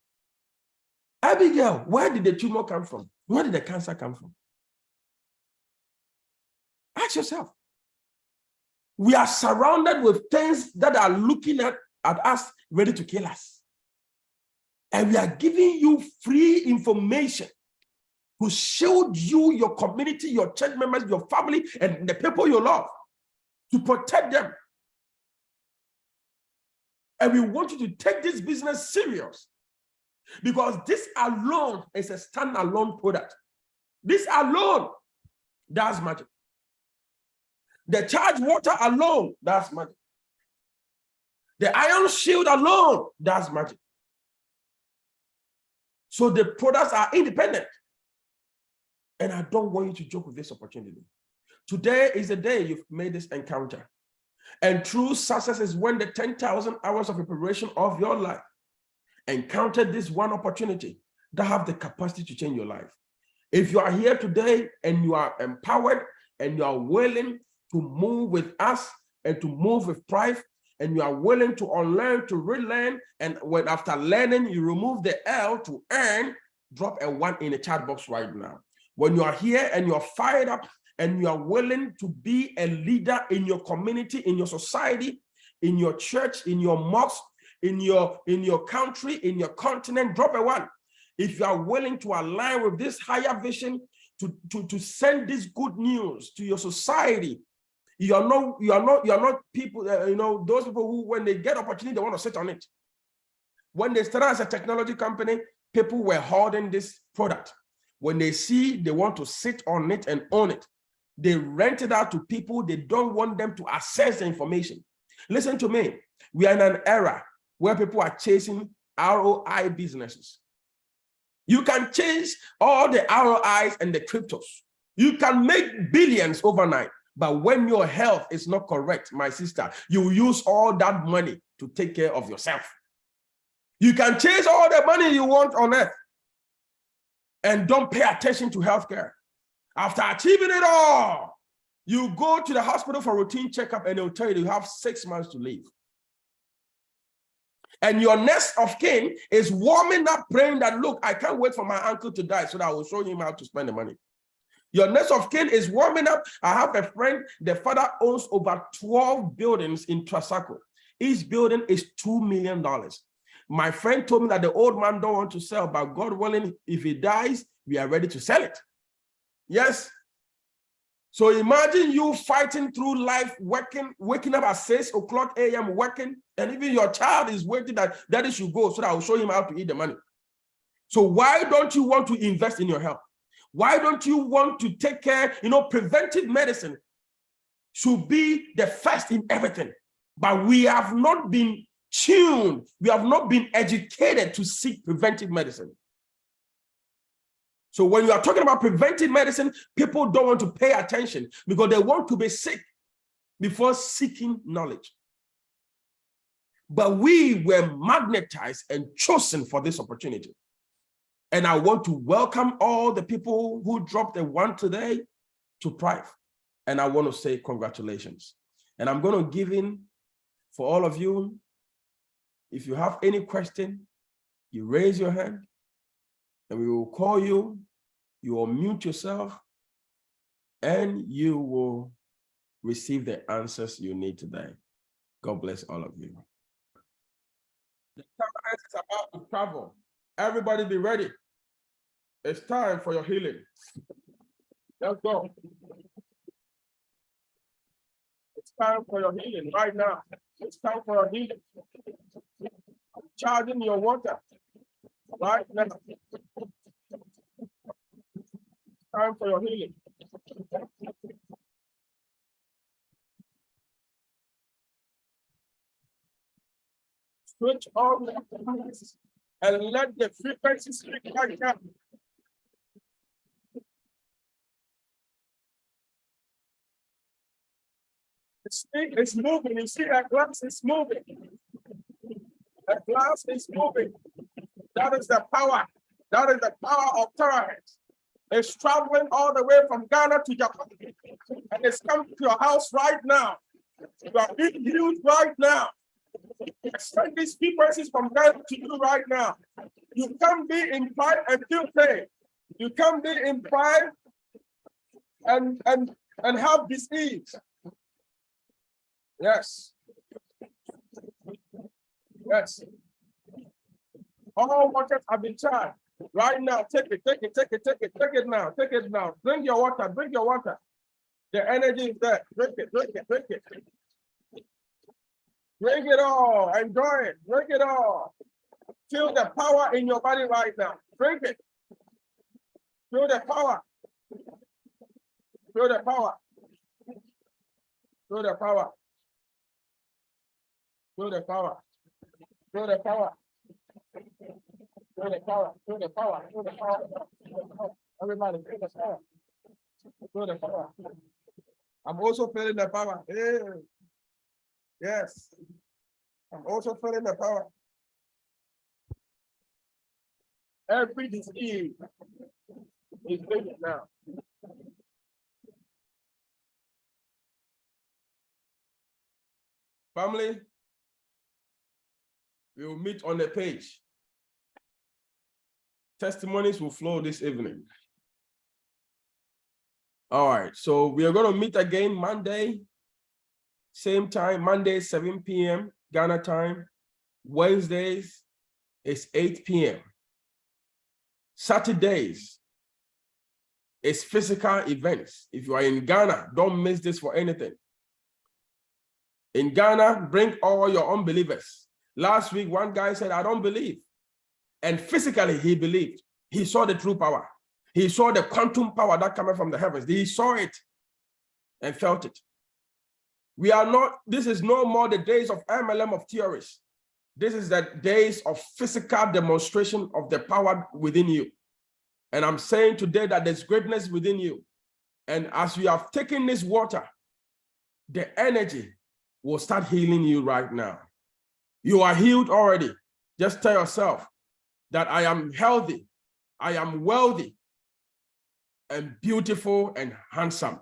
Speaker 2: where did the tumor come from? Where did the cancer come from? Ask yourself. We are surrounded with things that are looking at us, ready to kill us. And we are giving you free information to shield you, your community, your church members, your family, and the people you love, to protect them. And we want you to take this business serious, because this alone is a standalone product. This alone does magic. The charged water alone does magic. The iron shield alone does magic. So the products are independent. And I don't want you to joke with this opportunity. Today is the day you've made this encounter. And true success is when the 10,000 hours of preparation of your life encountered this one opportunity that have the capacity to change your life. If you are here today and you are empowered and you are willing to move with us and to move with Prife, and you are willing to unlearn, to relearn, and when after learning, you remove the L to earn, drop a 1 in the chat box right now. When you are here and you're fired up and you are willing to be a leader in your community, in your society, in your church, in your mosque, in your country, in your continent, drop a 1. If you are willing to align with this higher vision, to send this good news to your society, you are not people, those people who, when they get opportunity, they want to sit on it. When they started as a technology company, people were hoarding this product. When they see they want to sit on it and own it, they rent it out to people. They don't want them to access the information. Listen to me. We are in an era where people are chasing ROI businesses. You can chase all the ROIs and the cryptos. You can make billions overnight. But when your health is not correct, my sister, you use all that money to take care of yourself. You can chase all the money you want on earth and don't pay attention to healthcare. After achieving it all, you go to the hospital for routine checkup and they'll tell you have 6 months to live. And your next of kin is warming up, praying that, look, I can't wait for my uncle to die so that I will show him how to spend the money. Your next of kin is warming up. I have a friend, the father owns over 12 buildings in Trasaco. Each building is $2 million. My friend told me that the old man don't want to sell, but God willing, if he dies, we are ready to sell it. Yes. So imagine you fighting through life, waking up at 6 o'clock a.m. working, and even your child is waiting that daddy should go so that I'll show him how to eat the money. So why don't you want to invest in your health? Why don't you want to take care? Preventive medicine should be the first in everything. But we have not been tuned, we have not been educated to seek preventive medicine. So when you are talking about preventive medicine, people don't want to pay attention because they want to be sick before seeking knowledge. But we were magnetized and chosen for this opportunity. And I want to welcome all the people who dropped a 1 today to Prife. And I want to say congratulations. And I'm going to give in for all of you. If you have any question, you raise your hand and we will call you. You will mute yourself and you will receive the answers you need today. God bless all of you. The Terahertz is about to travel. Everybody be ready. It's time for your healing. Let's go. It's time for your healing right now. It's time for your healing. Charging your water right now. Time for your healing. Switch on and let the frequency speak right now. It's moving. You see that glass is moving. The glass is moving. That is the power. That is the power of Terahertz. It's traveling all the way from Ghana to Japan. And it's come to your house right now. You are being healed right now. Send these frequencies from Ghana to you right now. You can be in Prife and feel pain. You can be in Prife and have disease. Yes. Yes. All waters have been charged. Right now, take it now. Take it now. Drink your water, drink your water. The energy is there. Drink it. Drink it all. Enjoy it. Drink it all. Feel the power in your body right now. Drink it. Feel the power. Feel the power. Feel the power. Feel the power. Feel the power. Feel the power. Feel the power. Feel the power. Everybody, feel the power. Feel the power. I'm also feeling the power. Hey. Yes. I'm also feeling the power. Every disease is living now. Family, we will meet on the page. Testimonies will flow this evening. All right, so we are going to meet again Monday, same time, Monday, 7 p.m. Ghana time. Wednesdays, it's 8 p.m. Saturdays, it's physical events. If you are in Ghana, don't miss this for anything. In Ghana, bring all your unbelievers. Last week, one guy said, I don't believe. And physically, he believed. He saw the true power. He saw the quantum power that coming from the heavens. He saw it and felt it. We are not, this is no more the days of MLM of theories. This is the days of physical demonstration of the power within you. And I'm saying today that there's greatness within you. And as you have taken this water, the energy will start healing you right now. You are healed already. Just tell yourself that I am healthy, I am wealthy, and beautiful and handsome.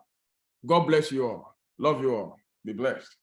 Speaker 2: God bless you all. Love you all. Be blessed.